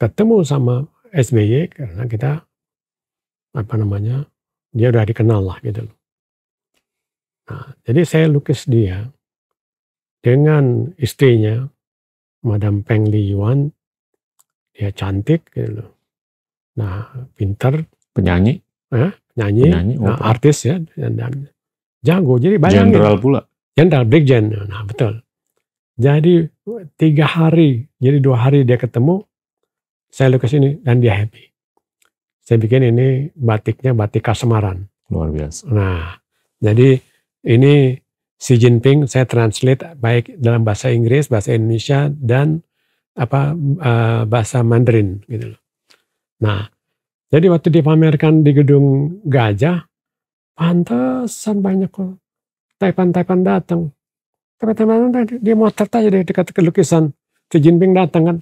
Ketemu sama SBY karena kita dia udah dikenal lah gitu. Nah, jadi saya lukis dia dengan istrinya Madam Peng Liyuan. Dia cantik gitu loh. Nah, pintar, penyanyi, artis ya, dan jago. Jadi bayangin. Jenderal pula. Jenderal, Brigjen. Nah, betul. Jadi 3 hari, jadi 2 hari dia ketemu, saya lukis ini dan dia happy. Saya bikin ini batiknya batik Kasemaran. Luar biasa. Nah, jadi ini Xi Jinping saya translate baik dalam bahasa Inggris, bahasa Indonesia dan bahasa Mandarin gitu loh. Nah, jadi waktu dipamerkan di Gedung Gajah, pantesan banyak kok Taipan datang. Teman-teman dia motret aja di dekat lukisan Xi Jinping datang kan,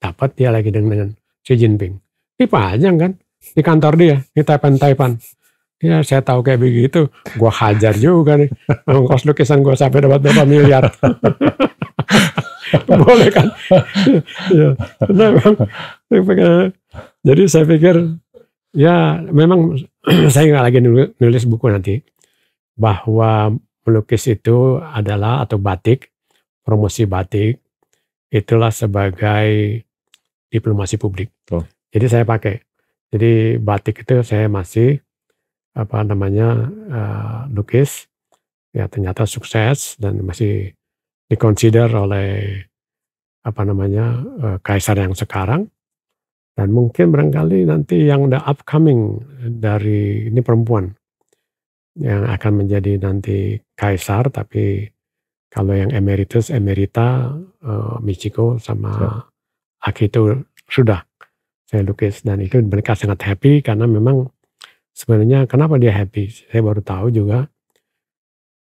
dapat dia lagi dengan Xi Jinping. Dipajang kan di kantor dia, di Taipan. Ya saya tahu kayak begitu, gua hajar juga nih, ongkos lukisan gua sampai dapat berapa miliar. Boleh kan? Ya, memang Jadi saya pikir ya memang saya nggak lagi nulis buku nanti bahwa melukis itu adalah atau batik, promosi batik itulah sebagai diplomasi publik. Betul. Jadi saya pakai. Jadi batik itu saya masih lukis ya ternyata sukses dan masih dikonsider oleh kaisar yang sekarang. Dan mungkin barangkali nanti yang the upcoming dari ini perempuan yang akan menjadi nanti kaisar, tapi kalau yang emeritus, emerita, Michiko sama Akito sudah saya lukis dan itu mereka sangat happy karena memang sebenarnya kenapa dia happy? Saya baru tahu juga.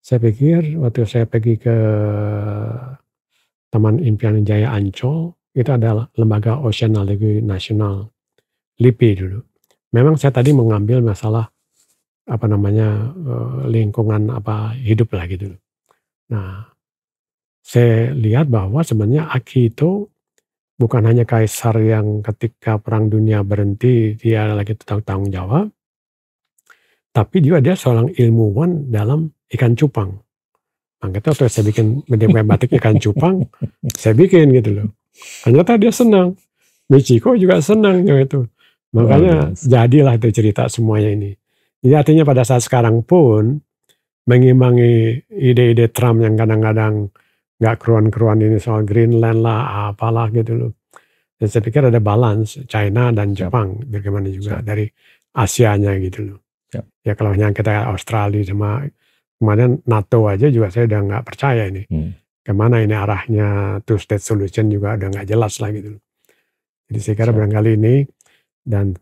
Saya pikir waktu saya pergi ke Taman Impian Jaya Ancol, itu adalah lembaga oceanologi nasional, LIPI dulu. Memang saya tadi mengambil masalah lingkungan hidup lah gitu. Nah, saya lihat bahwa sebenarnya Akito bukan hanya kaisar yang ketika Perang Dunia berhenti dia lagi tanggung jawab, tapi juga dia seorang ilmuwan dalam ikan cupang. Makanya waktu saya bikin media batik ikan cupang, saya bikin gitu loh. Ternyata dia senang. Michiko juga senang itu. Makanya jadilah itu cerita semuanya ini. Jadi artinya pada saat sekarang pun mengimbangi ide-ide Trump yang kadang-kadang nggak keruan-keruan ini soal Greenland lah, apalah gitu loh. Dan saya pikir ada balance China dan Jepang, bagaimana juga dari Asianya gitu loh. Ya kalau yang kita Australia sama kemarin NATO aja juga saya udah nggak percaya ini. Kemana ini arahnya two state solution juga udah nggak jelas lah gitu. Jadi saya kira barangkali ini dan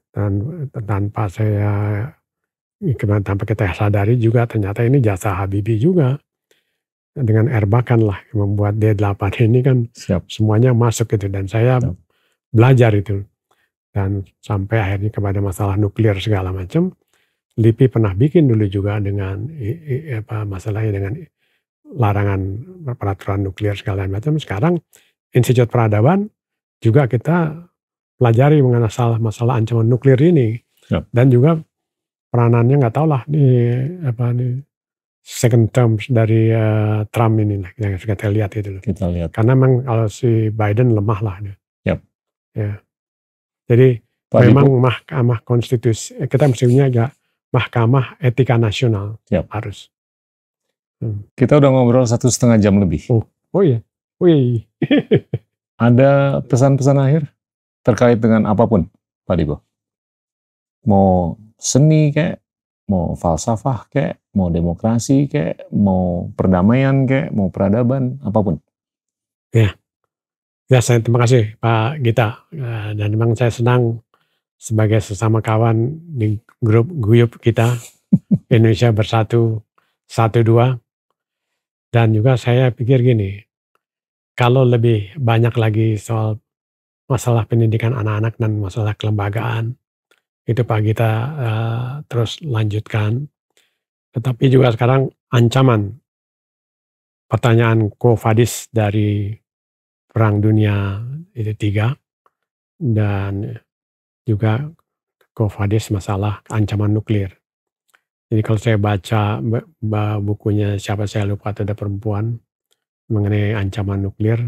tanpa kita sadari juga ternyata ini jasa Habibie juga. Dengan Erbakan lah membuat D8 ini kan semuanya masuk gitu dan saya belajar itu. Dan sampai akhirnya kepada masalah nuklir segala macam. LIPI pernah bikin dulu juga dengan masalahnya dengan larangan peraturan nuklir segala macam. Sekarang Institut Peradaban juga kita pelajari mengenai masalah ancaman nuklir ini dan juga peranannya nggak tahu lah nih second term dari Trump ini lah yang kita lihat itu. Kita lihat. Karena memang kalau si Biden lemah lah dia. Ya. Jadi Pak memang Mahkamah Konstitusi kita mestinya agak Mahkamah Etika Nasional harus. Kita udah ngobrol 1,5 jam lebih. Oh iya. Ada pesan-pesan akhir terkait dengan apapun, Pak Dibo? Mau seni kayak, mau falsafah kayak, mau demokrasi kayak, mau perdamaian kayak, mau peradaban, apapun. Ya saya terima kasih Pak Gita. Dan memang saya senang sebagai sesama kawan di grup guyup kita Indonesia Bersatu 1-2. Dan juga saya pikir gini, kalau lebih banyak lagi soal masalah pendidikan anak-anak dan masalah kelembagaan, itu Pak Gita terus lanjutkan. Tetapi juga sekarang ancaman pertanyaan Quo Vadis dari Perang Dunia itu 3 dan juga Quo Vadis masalah ancaman nuklir. Jadi kalau saya baca bukunya siapa saya lupa atau ada perempuan mengenai ancaman nuklir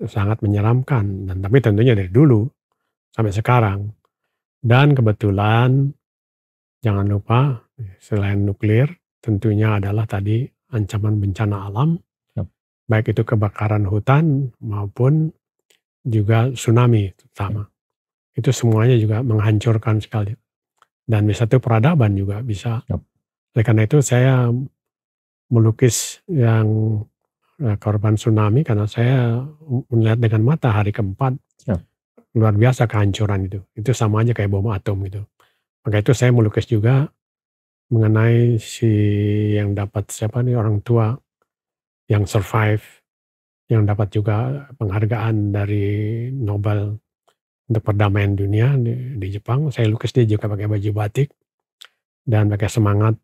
sangat menyeramkan dan tapi tentunya dari dulu sampai sekarang. Dan kebetulan jangan lupa selain nuklir tentunya adalah tadi ancaman bencana alam. Baik itu kebakaran hutan maupun juga tsunami terutama. Itu semuanya juga menghancurkan sekali. Dan bisa itu peradaban juga bisa. Oleh karena itu saya melukis yang korban tsunami karena saya melihat dengan mata hari keempat. Luar biasa kehancuran itu. Itu sama aja kayak bom atom gitu. Maka itu saya melukis juga mengenai si yang dapat orang tua yang survive, yang dapat juga penghargaan dari Nobel untuk perdamaian dunia di Jepang. Saya lukis dia juga pakai baju batik dan pakai semangat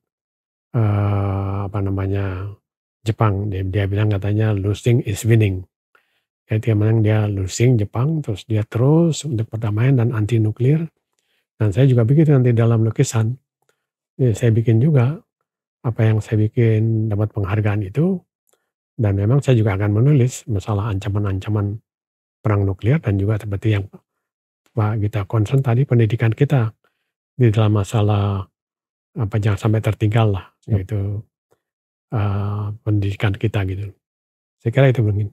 Jepang. Dia bilang katanya losing is winning. Jadi dia menang, dia losing Jepang, terus dia terus untuk perdamaian dan anti nuklir. Dan saya juga begitu nanti dalam lukisan, ya saya bikin juga apa yang saya bikin dapat penghargaan itu, dan memang saya juga akan menulis masalah ancaman-ancaman perang nuklir dan juga seperti yang Pak Gita concern tadi, pendidikan kita di dalam masalah jangan sampai tertinggal lah, Siap. yaitu pendidikan kita gitu. Saya kira itu mungkin.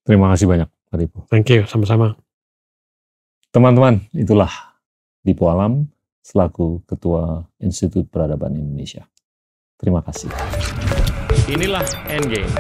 Terima kasih banyak, Pak Dipo. Thank you, sama-sama. Teman-teman, itulah Dipo Alam selaku Ketua Institut Peradaban Indonesia. Terima kasih. Inilah Endgame.